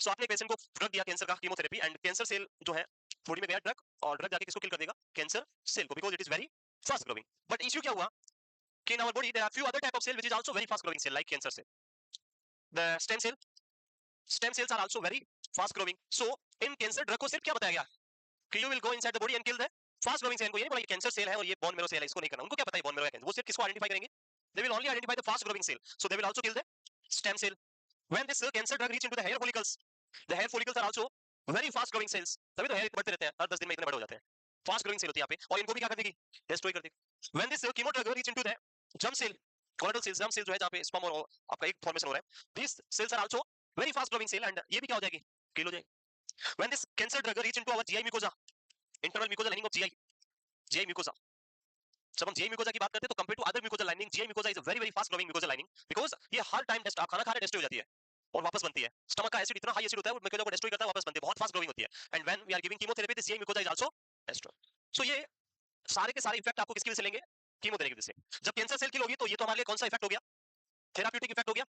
सो आपने पेशेंट को ड्रग दिया कैंसर का, कीमोथेरेपी, एंड कैंसर सेल जो है बॉडी में गया ड्रग, और ड्रग जाके किसको किल कर देगा, कैंसर सेल को, because it is very fast growing. But issue क्या हुआ कि in our body there are few other type of cell which is also very fast growing cell like cancer cell. The stem cells are also very fast growing. So in cancer drug को सिर्फ क्या बताया गया कि you will go inside the body and kill the fast growing cell को, ये नहीं बोला ये कैंसर सेल है और ये बोन मैरो सेल है, इसको नहीं करना, उनको क्या पता है बोन मैरो है कैंसर, वो सिर्फ किसको आइडेंटिफाई करेंगे, they will only identify the fast growing cell, so they will also kill the stem cell. When this cancer drug reach into the hair follicles, the hair follicles are also very fast growing cells, तभी तो hair बढ़ते रहते हैं, हर 10 दिन में इतने बड़े हो जाते हैं, फास्ट ग्रोइंग सेल होती है यहाँ पे, और इनको भी क्या कर देगी, डिस्ट्रॉय कर देगी। When this chemo drug reach into the germ cell, colloidal cells, germ cell जो है जहाँ पे स्पर्म और आपका एक फॉर्मेशन हो रहा है, these cells are also very fast growing cell and ये भी क्या हो जाएगी, किल हो जाएगी। When this cancer drug reach into our GI mucosa, internal mucosa lining of GI mucosa, जब हम GI mucosa की बात करते हैं तो compare to other mucosa lining, GI mucosa is a very very fast growing mucosa lining, because ये हर time आप खाना खा रहे डिस्ट्रॉय हो जाती है और वापस बनती है, स्टमक का एसिड इतना हाई एसिड होता है वो mucosa को डिस्ट्रॉय करता है, वापस बनती है, बहुत फास्ट ग्रोइंग होती है, and when we are giving chemotherapy this GI mucosa is also destroy. So ये सारे के सारे इफेक्ट आपको किसकी वजह से लेंगे, कीमोथेरेपी की वजह से। जब कैंसर सेल किल होगी तो ये तो हमारे लिए कौन सा इफेक्ट हो गया, थेराप्यूटिक इफेक्ट हो गया,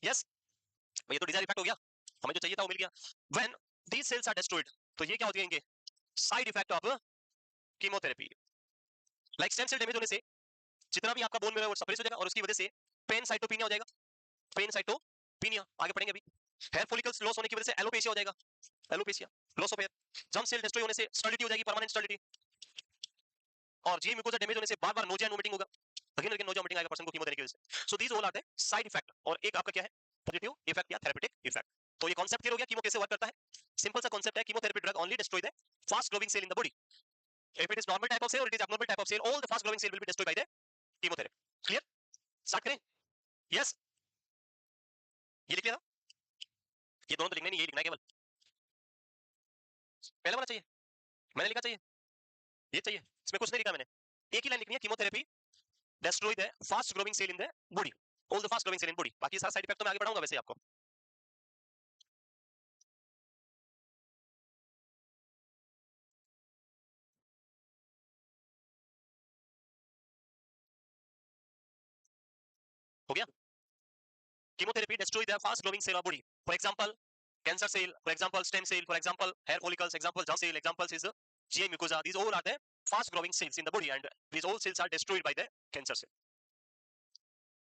यस, ये तो डिजायर इफेक्ट हो गया, हमें जो चाहिए था वो मिल गया। When these cells are destroyed तो ये क्या हो जाएंगे, side effect of chemotherapy, like stem cell damage होने से जितना भी आपका बोन मैरो सप्रेस हो जाएगा और उसकी वजह से पेन साइटोपिनिया हो जाएगा, पेन साइटोपिनिया आगे पढ़ेंगे अभी, हेयर फॉलिकल्स लॉस होने की वजह से एलोपेशिया हो जाएगा, alopecia, loss of hair, germ cell destroy होने से स्टर्डिटी हो जाएगी, परमानेंट स्टर्डिटी, और जीए म्यूकोसा डैमेज होने से बार-बार नोजिया एंड वोमिटिंग होगा, अगेन अगेन नोजिया वोमिटिंग आएगा पर्सन को कीमोथेरेपी की वजह से। So these all are the side effect, और एक आपका क्या है, पॉजिटिव इफेक्ट या थेरेप्यूटिक इफेक्ट। तो ये कांसेप्ट क्लियर हो गया कीमो कैसे वर्क करता है, सिंपल सा कांसेप्ट है, chemotherapy drug only destroy the fast growing cell in the body, if it is normal type of cell or it is abnormal type of cell, all the fast growing cell will be destroyed by the chemotherapy. Clear? Start करें, yes, ये लिख लिया था, ये दोनों तो लिखना नहीं, ये लिखना है केवल, पहला वाला चाहिए, मैंने लिखा चाहिए, ये चाहिए, इसमें कुछ नहीं लिखा मैंने, एक ही लाइन लिखनी है, chemotherapy destroy the fast growing cell in the body, all the fast growing cell in body, बाकी सारा साइड इफेक्ट तो मैं आगे पढ़ाऊंगा वैसे आपको। हो गया, chemotherapy destroy the fast growing cell of body, for example cancer cell, for example stem cell, for example hair follicles, example germ cell, examples is GI mucosa, these all are the fast growing cells in the body and these all cells are destroyed by the cancer cell.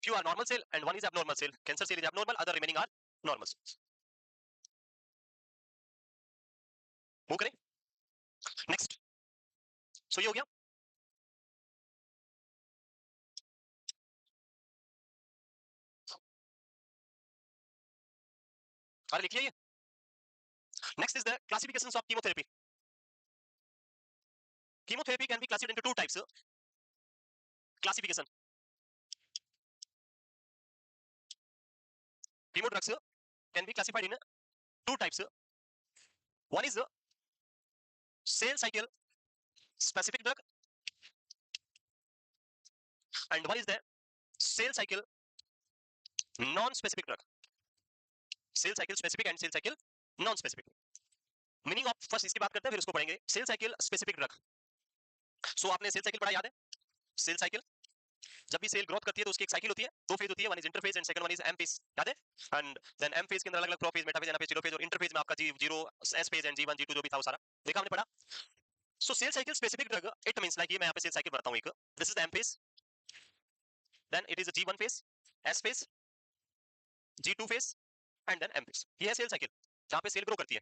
Few are normal cell and one is abnormal cell, cancer cell is abnormal, other remaining are normal cells. Move करें next, सो ये हो गया, अरे लिखिए ये, next is the classifications of chemotherapy. Chemotherapy can be classified into two types. Classification. Chemo drugs can be classified in two types. One is cell cycle specific drug and one is the cell cycle non-specific drug. Cell cycle specific and cell cycle non-specific. Meaning of first इसकी बात करते हैं फिर उसको पढ़ेंगे, cell cycle specific drug. सो आपने cell cycle पढ़ा याद है, सेल साइकिल जब भी सेल ग्रोथ करती है तो उसकी एक साइकिल होती है, दो फेज होती है, one is interphase and second one is M phase, याद है? एंड देन एम फेज के अंदर अलग-अलग प्रोफेज, मेटाफेज, एनाफेज, टेलोफेज, और इंटरफेज में आपका G zero, S phase and जी1 जी2 जो भी था वो सारा देखा हमने पढ़ा। So cell cycle specific drug it means like, ये मैं यहाँ पे सेल साइकिल बताता हूं एक, this is the M phase, then it is the G one phase, S phase, G two phase and then M phase. ये है सेल साइकिल जहां पे सेल ग्रो करती है।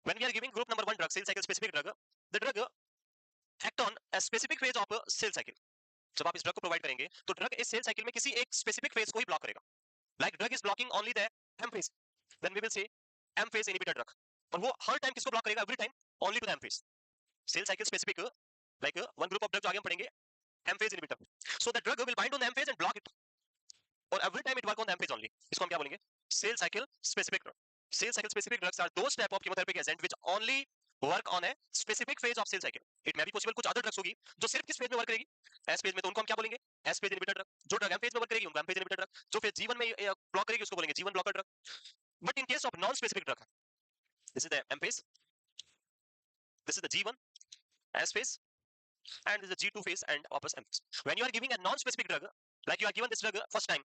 When we are giving group number 1 drug, sales cycle specific drug, the drug act on a specific phase of a sales cycle. जब आप इस drug को प्रोवाइड करेंगे तो ड्रग इस सेल साइकिल में किसी एक स्पेसिफिक फेज को ही ब्लॉक करेगा। Like drug is blocking only the M phase, then we will say M phase inhibitor drug, और वो हर टाइम किसको ब्लॉक करेगा? Every time only to the M phase. Cell cycle specific, like one group of drug जो आगे हम पढ़ेंगे, M phase inhibitor, so the drug will bind on the M phase and block it, और every time it work on the M phase only. इसको हम क्या बोलेंगे? Cell cycle specific drug. Cell cycle specific drugs are those type of chemotherapic agent which only work on a specific phase of cell cycle. It may be possible कुछ other drugs होगी जो सिर्फ किस phase में work करेगी? S phase में, तो उनको हम क्या बोलेंगे? S phase inhibitor drug. जो ड्रग एम फेज में वर्क करेगी उनको एम फेज इनहिबिटर ड्रग। जो फेज जी1 में ब्लॉक करेगी उसको बोलेंगे G one blocker drug. But in case of non specific drug, this is the M phase, this is the G one S phase, and this is the G2 phase and opus M phase. When you are giving a non-specific drug, like you are given this drug first time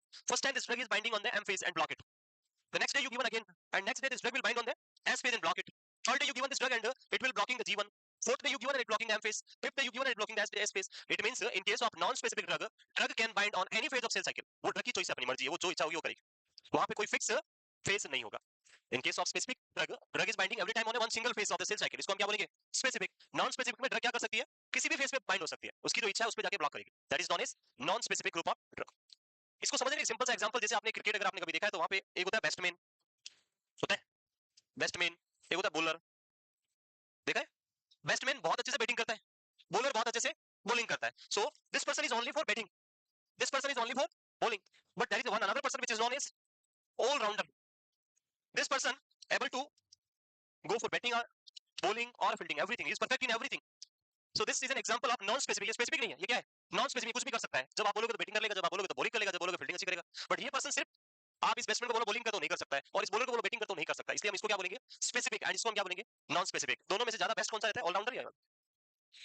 this drug is binding on the M phase and block it. The next day you given again, and next day this drug will bind on the S phase and block it. Third day you given this drug and it will blocking the G1. Fourth day you given and it blocking the M phase. Fifth day you given and it blocking the S phase. It means in case of non-specific drug, drug can bind on any phase of cell cycle. वो drug की choice अपनी मर्जी है, वो जो इच्छा होगी वो करेगी, वहां पे कोई फिक्स फेज नहीं होगा। In case of specific drug, drug is binding every time on a one single phase of the cell cycle. इसको हम क्या बोलेंगे? Specific. Non-specific में drug क्या कर सकती है? किसी भी फेज में बाइंड हो सकती है, उसकी जो इच्छा है उस पे जाके ब्लॉक करेगी। That is known as non-specific group of drug. इसको समझने का एक सिंपल सा एग्जांपल, जैसे आपने क्रिकेट अगर आपने कभी देखा है तो वहां पे एक होता है बैट्समैन, होता है बैट्समैन, एक होता है बॉलर, देखा है? बैट्समैन बहुत अच्छे से बैटिंग करता है, बॉलर बहुत अच्छे से बॉलिंग करता है। So this person is only for batting, this person is only for bowling, but there is one another person which is known as all rounder. This person able to go for batting or bowling or fielding, everything, he is perfect in everything. So this is an example of non specific. ये specific नहीं है, ये क्या है? non specific, कुछ भी कर सकता है। जब आप बोलोगे तो बैटिंग कर लेगा, जब आप बोलोगे तो बॉलिंग कर लेगा, जब बोलोगे फील्डिंग अच्छी करेगा। बट ये पर्सन सिर्फ, आप इस बैट्समैन को बोलो बॉलिंग कर तो नहीं कर सकता है, और इस बॉलर को बोलो बैटिंग कर तो नहीं कर सकता, इसलिए हम इसको क्या बोलेंगे? स्पेसिफिक, एंड इसको हम क्या बोलेंगे? Non specific. दोनों में से ज्यादा बेस्ट कौन सा रहता है? ऑलराउंडर या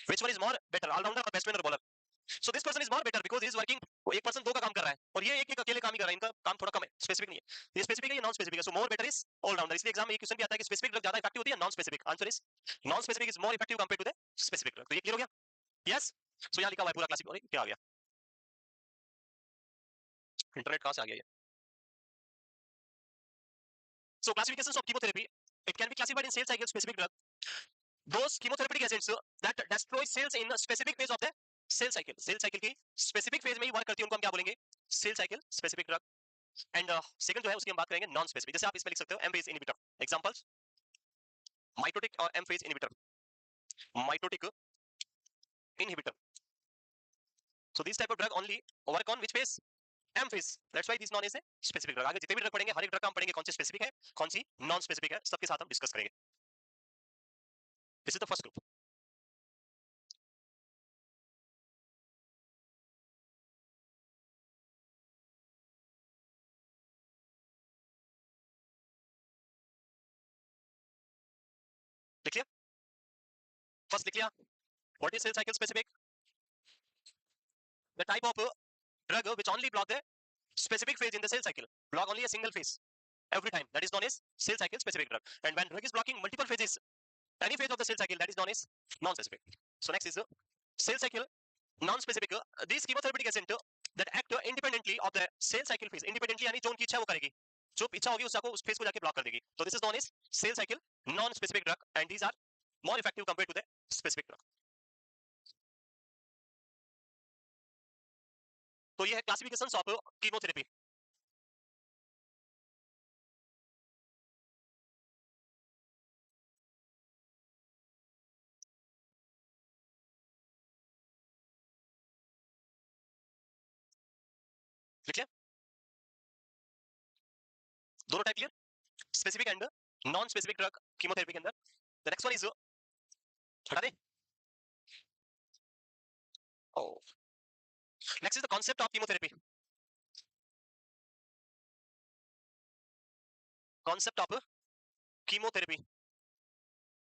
which one is more better, all rounder और बैट्समैन और bowler? So this person is more better because he is working, एक पर्सन दो का काम कर रहा है और ये एक एक अकेले काम ही कर रहा है, इनका काम थोड़ा कम है, स्पेसिफिक नहीं है। ये स्पेसिफिक है, ये नॉन स्पेसिफिक है, सो मोर बेटर इज ऑलराउंडर। इसलिए एग्जाम में ये क्वेश्चन भी आता है कि स्पेसिफिक ड्रग ज्यादा इफेक्टिव होती है non specific? Answer is non specific is more effective compared to the specific drug. तो ये क्लियर हो गया? यस। सो यहाँ लिखा हुआ है पूरा क्लासिफिकेशन, क्या आ गया? इंटरनेट कहां से आ गया ये? So classifications of chemotherapy, it can be classified in cell cycle specific drug. Those chemotherapeutic agents that destroy cells in a specific phase of the cell cycle. Cell cycle की specific phase में ही work करती है, उनको हम क्या बोलेंगे? Cell cycle specific drug. And second जो है उसकी हम बात करेंगे non specific, जैसे आप इसमें लिख सकते हो M phase inhibitor. Examples: mitotic और M phase inhibitor. Mitotic inhibitor. So these type of drug only work on which phase? M phase. That's why this known as a specific drug. आगे जितने भी ड्रग पढ़ेंगे, हर एक drug का हम पढ़ेंगे कौन सी स्पेसिफिक है, कौन सी नॉन स्पेसिफिक है, सबके साथ हम डिस्कस करेंगे। This is the first group. लिख लिया? फर्स्ट लिख लिया? What is cell cycle specific? The type of drug which only block the specific phase in the cell cycle, block only a single phase every time. That is known as cell cycle specific drug. And when drug is blocking multiple phases, any phase of the cell cycle, that is known as non-specific. So next is cell cycle non-specific. These chemotherapeutic agent that act independently of the cell cycle phase. Independently यानी जो उनकी इच्छा वो करेगी, जो इच्छा होगी उस फेज को जाके ब्लॉक कर देगी. So this is known as cell cycle non-specific drug, and these are more effective compared to the specific drug. तो ये है क्लासिफिकेशंस ऑफ कीमोथेरेपी. लिख लिया? दोनों type clear? Specific and non specific drug chemotherapy के अंदर. द नेक्स्ट वन इज, हटा दे. Oh. Next is the concept of chemotherapy. Concept of chemotherapy.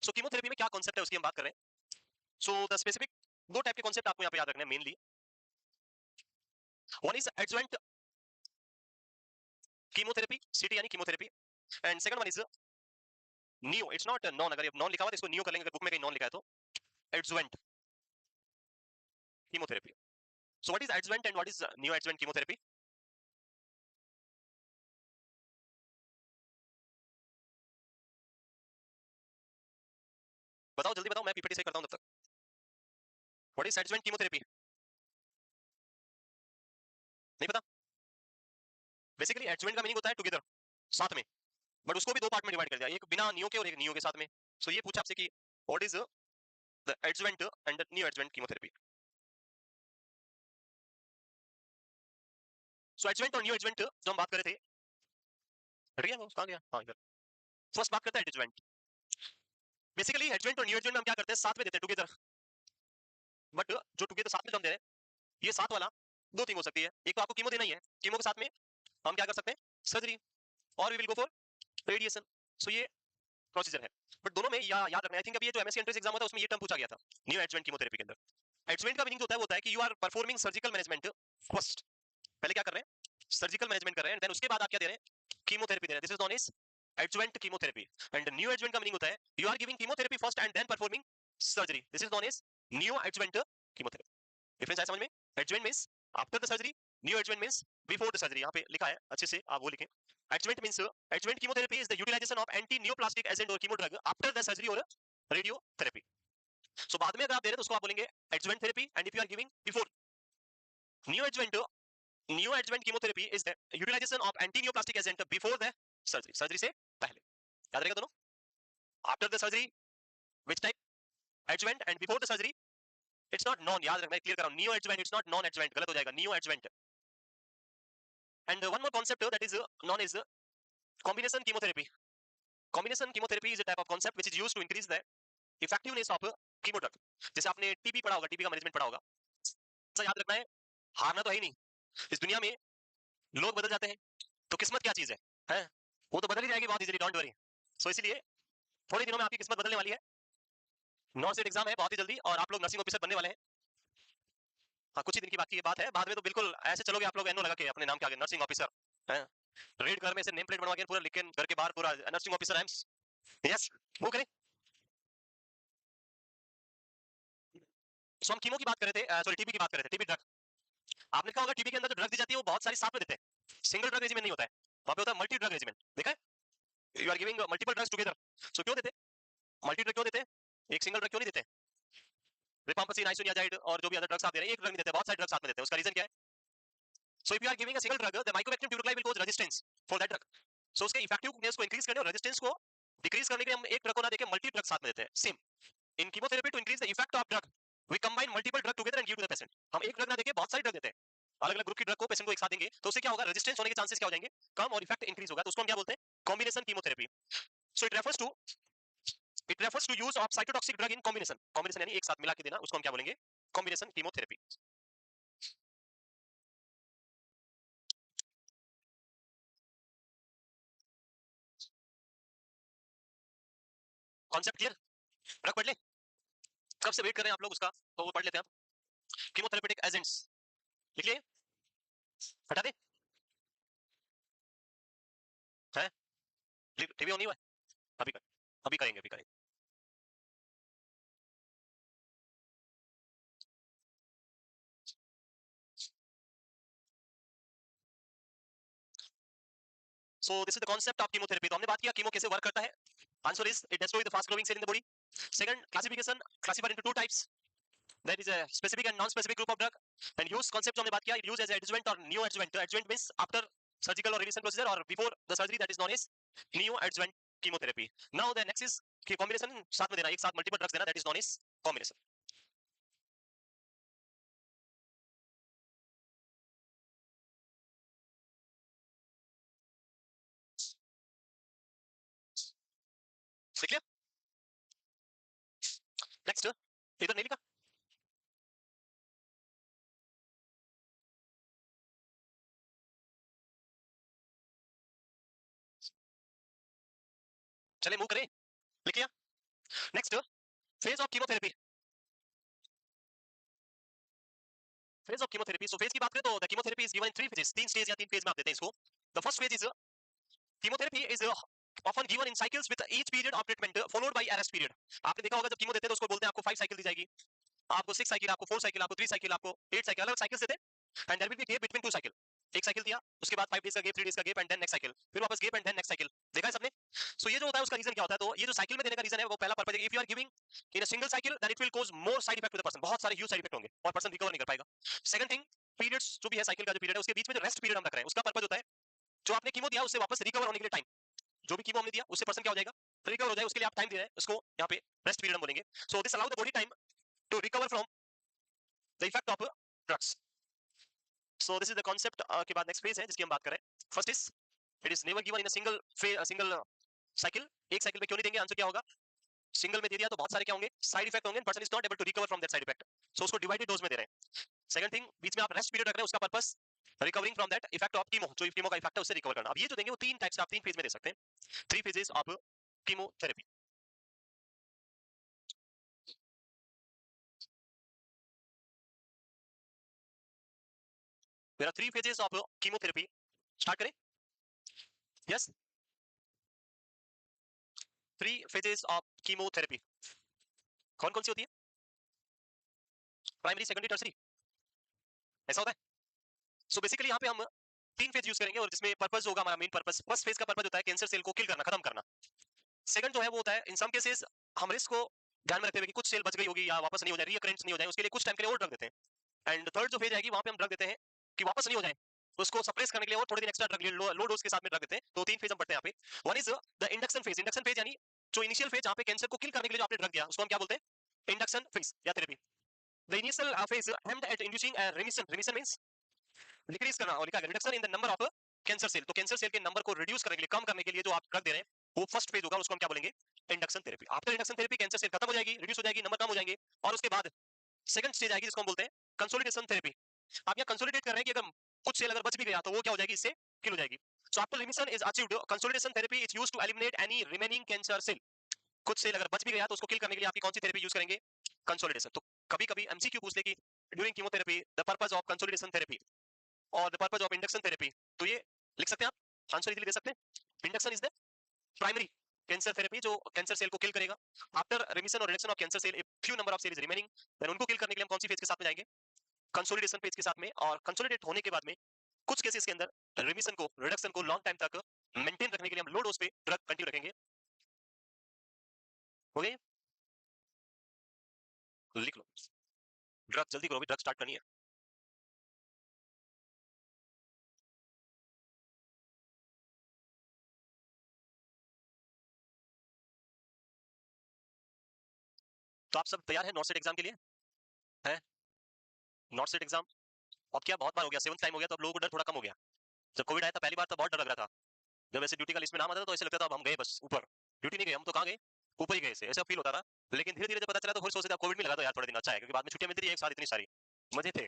So chemotherapy में क्या concept है उसकी हम बात कर रहे हैं. So the specific, दो टाइप के concept आपको यहाँ पे याद रखने हैं mainly. One is adjuvant chemotherapy, सीटी यानी chemotherapy, and second one is neo, it's not non, अगर ये नॉन लिखा हुआ तो इसको नियो कर लेंगे, बुक में कहीं नॉन लिखा है तो adjuvant chemotherapy. So what is adjuvant and what is neo adjuvant chemotherapy? बताओ जल्दी बताओ, मैं पीपीटी से करता हूं तब तक. What is adjuvant chemotherapy? नहीं पता. बेसिकली एडजुवेंट का मीनिंग होता है टुगेदर, साथ में, बट उसको भी दो पार्ट में डिवाइड कर दिया, एक बिना नियो के और एक नियो के साथ में. सो ये पूछा आपसे कि what is the adjuvant and the neo adjuvant chemotherapy. So adjuvant और नियो एडजुवेंट जो हम बात कर रहे थे, हट गया वो, कहां गया, हां इधर. फर्स्ट बात करते हैं एडजुवेंट. बेसिकली एडजुवेंट और नियो एडजुवेंट हम क्या करते हैं, साथ में देते हैं टुगेदर, बट जो टुगेदर साथ में जो हम दे रहे हैं, ये साथ वाला दो थिंग हो सकती है. एक तो आपको कीमो देना ही है, कीमो के साथ में हम क्या कर सकते हैं, सर्जरी, और we will go for radiation. So ये प्रोसीजर है, बट दोनों में या याद रखना, आई थिंक अभी ये जो एमएससी एंट्रेंस एग्जाम होता है उसमें ये टर्म पूछा गया था, न्यू एडजुवेंट कीमोथेरेपी के अंदर. एडजुवेंट का मीनिंग होता है, वो होता है कि you are performing surgical management first, पहले क्या कर रहे हैं, सर्जिकल मैनेजमेंट कर रहे हैं, देन उसके बाद आप क्या दे रहे हैं, कीमोथेरेपी दे रहे हैं. This is known as adjuvant chemotherapy. And neoadjuvant का मीनिंग होता है you are giving chemotherapy first and then performing surgery. This is known as neoadjuvant chemotherapy. Difference है समझ में? Adjuvant means after the surgery, neoadjuvant means before the surgery. यहाँ पे लिखा है अच्छे से, आप वो लिखें. Adjuvant means, adjuvant chemotherapy is the utilization of anti neoplastic agent और chemo drug after the surgery और रेडियोथेरेपी. सो बाद में अगर आप दे रहे हैं तो उसको आप बोलेंगे adjuvant therapy. And if you are giving before, neoadjuvant, neoadjuvant chemotherapy is the utilization of anti neoplastic agent before the surgery, surgery से पहले. याद रहेगा दोनों. After the surgery which type, adjuvant, and before the surgery it's not non. याद रखना, clear कर रहा हूं, neoadjuvant it's not non adjuvant, गलत हो जाएगा, neoadjuvant. And one more concept that is non is combination chemotherapy. Combination chemotherapy is a type of concept which is used to increase the effectiveness of a chemo drug. जैसे आपने TB पढ़ा होगा, TB का management पढ़ा होगा. तो याद रखना है, हारना तो है ही नहीं. इस दुनिया में लोग बदल जाते हैं, तो किस्मत क्या चीज है, हैं? वो तो बदल ही जाएगी बहुत इजीली, डोंट वरी. सो इसलिए थोड़े दिनों में आपकी किस्मत बदलने वाली है. नॉन सेट एग्जाम है बहुत ही जल्दी, और आप लोग नर्सिंग ऑफिसर बनने वाले हैं. हाँ, कुछ ही दिन की बात की ये बात है, बाद में तो बिल्कुल ऐसे चलोगे आप लोग एनओ लगा के अपने नाम के आगे, नर्सिंग ऑफिसर, हैं? रेड घर में से नेम प्लेट बनवा के पूरा लिख के घर के बाहर पूरा नर्सिंग ऑफिसर एम्स. यस, वो करें. सो हम कीमो की बात कर रहे थे, सॉरी टीबी की बात कर रहे थे, टीबी ड्रग. आपने कहा होगा टीबी के अंदर जो ड्रग दी जाती है वो बहुत सारी साथ में देते हैं, सिंगल ड्रग रेजिमेंट नहीं होता है, वहां पे होता है मल्टी ड्रग रेजिमेंट. देखा है, you are giving multiple drugs together. So क्यों देते हैं मल्टी ड्रग, क्यों देते हैं, एक सिंगल ड्रग क्यों नहीं देते? रिपाम्पासिन, आइसोनियाजाइड और जो भी अदर ड्रग्स आप दे रहे हैं, एक ड्रग नहीं देते, बहुत सारे ड्रग्स साथ में देते हैं. उसका रीजन क्या है? So if you are giving a single drug, the mycobacterium tuberculi will cause resistance for that drug. So उसके इफेक्टिवनेस को इंक्रीज करने और रेजिस्टेंस को डिक्रीज करने के लिए हम एक ड्रग को ना देके मल्टी ड्रग साथ में देते हैं. Same in chemotherapy, to increase the effect of drug we combine multiple drug together and give to the patient. हम एक ड्रग ना देके बहुत सारी ड्रग देते हैं, अलग अलग ग्रुप की ड्रग को पेशेंट को एक साथ देंगे, तो उससे क्या होगा, रेजिस्टेंस होने के चांसेस क्या हो जाएंगे, कम, और इफेक्ट इंक्रीज होगा. तो उसको हम क्या बोलते हैं, combination chemotherapy. So it refers to use of cytotoxic drug in combination. Combination यानी एक साथ मिला के देना, उसको हम क्या बोलेंगे, combination chemotherapy. Concept clear? Drug पढ़ ले, कब से वेट कर रहे हैं आप लोग उसका, तो वो पढ़ लेते हैं आप. कीमोथेरेपेटिक एजेंट्स लिख लिए, हटा दे, है टीवी ऑन नहीं हुआ है? अभी कर, अभी करेंगे, अभी करेंगे. सो this is the concept of chemotherapy. तो हमने बात किया कीमो कैसे वर्क करता है. Answer is it destroys the fast growing cell in the body. Second, classification, classified into two types. There is a specific and non-specific group of drug. And use concept जो हमने बात किया, it used as adjuvant or neo-adjuvant. Adjuvant means after surgical or radiation procedure or before the surgery, that is known as neo-adjuvant chemotherapy. Now the next is कि combination साथ में देना, एक साथ multiple drugs देना, that is known as combination. ठीक है, next इधर नहीं लिखा, चले मूव करें, लिख लिया. Next, phase of chemotherapy. Phase of chemotherapy, so phase की बात करें तो the chemotherapy is given in 3 phases, 3 stage या 3 फेज में आप देते हैं इसको। The first phase is chemotherapy is often given in cycles with each period of treatment followed by arrest period। आपने देखा होगा जब कीमो देते हैं तो उसको बोलते हैं आपको 5 साइकिल दी जाएगी, आपको 6 साइकिल, आपको 4 साइकिल, आपको 3 साइकिल, आपको 8 साइकिल, अलग साइकिल्स देते हैं and there will be gap between 2 cycle. एक साइकिल दिया, उसके बाद 5 डेज का गैप, 3 डेज का gap and then next cycle, फिर वापस gap and then next cycle. देखा है सबने? सो ये जो होता है उसका रीजन क्या होता है? तो ये जो साइकिल में देने का रीजन है वो पहला पर्पस है, if you are giving in a single cycle then it will cause more side effect to the person, बहुत सारे ह्यूज साइड इफेक्ट होंगे और पर्सन रिकवर नहीं कर पाएगा। सेकंड थिंग, पीरियड्स जो भी है साइकिल का जो पीरियड है उसके बीच में जो रेस्ट पीरियड हम रख रहे हैं उसका पर्पस होता है जो आपने कीमो दिया उससे वापस रिकवर होने के लिए टाइम, जो भी कीमो हमने दिया उससे पर्सन क्या हो जाएगा, रिकवर हो जाए, उसके लिए आप टाइम दे रहे हैं, उसको यहाँ पे रेस्ट पीरियड हम बोलेंगे। So this allow the body time to recover from the effect of drugs. So this is the concept के बाद नेक्स्ट फेज है जिसकी हम बात करें। First is it is never given in a single cycle. एक साइकिल में क्यों नहीं देंगे? आंसर क्या होगा? सिंगल में दे दिया तो बहुत सारे क्या होंगे? साइड इफेक्ट होंगे, person is not able to recover from that side effect, so उसको डिवाइडेड डोज में दे रहे हैं। सेकंड थिंग, बीच में आप रेस्ट पीरियड रख रहे हैं, उसका purpose recovering from that effect of chemo, जो कीमो का इफेक्ट है उससे रिकवर करना। अब ये जो देंगे वो तीन टाइप्स का आप तीन फेज में दे सकते हैं, 3 phases of chemotherapy. There are 3 phases of chemotherapy. Start करें? यस, 3 फेजेस ऑफ कीमोथेरेपी कौन कौन सी होती है? प्राइमरी, सेकेंडरी, टर्सरी, ऐसा होता है। सो बेसिकली यहाँ पे हम 3 फेज यूज करेंगे और जिसमें पर्पस होगा हमारा मेन पर्पस, फर्स्ट फेज का पर्पस होता है कैंसर सेल को किल करना, खत्म करना। सेकंड जो है वो होता है इन सम केसेस हम रिस्क को ध्यान में रखते हुए कि कुछ सेल बच गई होगी या वापस नहीं हो जाए, रीअकरेंस नहीं हो जाए, उसके लिए कुछ टाइम के लिए और ड्रग देते हैं। एंड थर्ड जो फेज आएगी वहां पे हम ड्रग देते हैं कि वापस नहीं हो जाए, उसको सप्रेस करने के लिए और थोड़े दिन एक्स्ट्रा ड्रग लो डोज के साथ में ड्रग देते हैं। तो 3 फेज हम पढ़ते हैं यहाँ पे। One is the induction phase. Induction phase यानी जो इनिशियल फेज जहाँ पे कैंसर को किल करने के लिए जो आपने ड्रग दिया उसको हम क्या बोलते हैं? इंडक्शन फेज या therapy. The initial phase aimed at inducing a remission, remission means decrease करना, और लिखा है reduction in the number of cancer cell, तो कैंसर सेल के नंबर को रिड्यूस करने के लिए, कम करने के लिए जो आप ड्रग दे रहे हैं वो फर्स्ट फेज होगा, उसको हम क्या बोलेंगे? Induction therapy. After induction therapy cancer cell खत्म हो जाएगी, रिड्यूस हो जाएगी, नंबर कम हो जाएंगे, और उसके बाद सेकंड स्टेज आएगी जिसको हम बोलते हैं कंसोलिडेशन थेरेपी। आप यहाँ कंसोलिडेट कर रहे हैं कि अगर कुछ सेल अगर बच भी गया तो वो क्या हो जाएगी? इससे किल हो जाएगी। So after remission is achieved consolidation therapy is used to eliminate any remaining cancer cell. कुछ सेल अगर बच भी गया तो उसको किल करने के लिए आपकी कौन सी थेरेपी यूज करेंगे? कंसोलिडेशन। तो कभी कभी एमसीक्यू पूछ ले कि during chemotherapy the purpose of consolidation therapy और the purpose of induction therapy, तो ये लिख सकते हैं आप, आंसर इजीली दे सकते हैं। Induction is the primary cancer therapy जो कैंसर सेल को किल करेगा। आफ्टर रिमिशन और reduction of cancer cell, few number of cell is remaining, then उनको किल करने के लिए हम कौन सी फेज के साथ में जाएंगे? कंसोलिडेशन फेज के साथ में। और कंसोलिडेट होने के बाद में कुछ केसेस के अंदर रिमिशन को, रिडक्शन को लॉन्ग टाइम तक मेंटेन रखने के लिए हम लो डोज पे ड्रग कंटिन्यू रखेंगे। हो गए? लिख लो, ड्रग जल्दी करो, ड्रग स्टार्ट करनी है। तो आप सब तैयार हैं नॉट सेट एग्जाम के लिए? है नॉट सेट एग्जाम? अब क्या बहुत बार हो गया, 7th टाइम हो गया, तो अब लोगों को डर थोड़ा कम हो गया। जब कोविड आया था पहली बार तो बहुत डर लग रहा था, जब ऐसे ड्यूटी का लिस्ट में नाम आता था तो ऐसे लगता था अब हम गए बस ऊपर, ड्यूटी नहीं गए हम तो कहाँ गए, ऊपर ही गए से, ऐसा फील होता था। लेकिन धीरे धीरे जब पता चला तो फिर सोचते थे कोविड में लगा तो यार थोड़े दिन अच्छा है, क्योंकि बाद में छुट्टियां मिलती रही एक साथ इतनी सारी, मजे थे।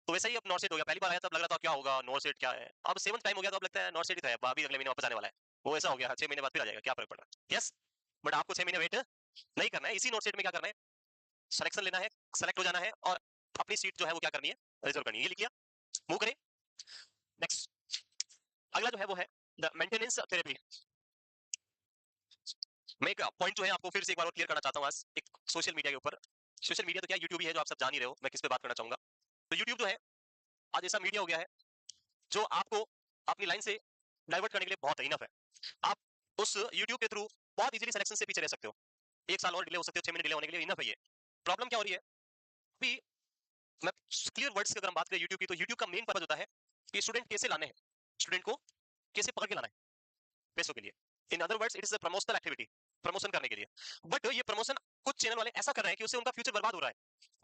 तो वैसा ही अब नॉट सेट हो गया, पहली बार आया तब लग रहा था क्या होगा, नॉट सेट क्या है, अब 7th टाइम हो गया तो अब लगता है नॉट सेट ही था, अभी अगले महीने वापस आने वाला है, वो ऐसा हो गया 6 महीने बाद फिर आ जाएगा, क्या फर्क पड़ रहा है? यस, बट आपको 6 महीने वेट नहीं करना है, इसी नॉट सेट में क्या करना है? सिलेक्शन लेना है, सेलेक्ट हो जाना है और अपनी सीट जो है वो क्या करनी है? रिजर्व करनी है। ये लिखिए, मूव करें नेक्स्ट। अगला जो है वो है द मेंटेनेंस थेरेपी। मैं एक पॉइंट जो है आपको फिर से एक बार और क्लियर करना चाहता हूँ आज एक सोशल मीडिया के ऊपर। सोशल मीडिया तो क्या यूट्यूब ही है जो आप सब जान ही रहे हो, मैं किस पे बात करना चाहूंगा। तो यूट्यूब जो है आज ऐसा मीडिया हो गया है जो आपको अपनी लाइन से डाइवर्ट करने के लिए बहुत इनफ है। आप उस यूट्यूब के थ्रू बहुत इजीली सिलेक्शन से पीछे रह सकते हो, 1 साल और डिले हो सकते हो, 6 महीने डिले होने के लिए इनफ है ये। प्रॉब्लम क्या हो रही है अभी, मैं क्लियर वर्ड्स की अगर हम बात करें यूट्यूब की, तो यूट्यूब का मेन पर्पस होता है कि स्टूडेंट कैसे लाने हैं, स्टूडेंट को कैसे पकड़ के लाना है पैसों के लिए। In other words it is a promotional activity, promotion करने के लिए। बट ये प्रमोशन कुछ चैनल वाले ऐसा कर रहे हैं कि उससे उनका फ्यूचर बर्बाद हो रहा है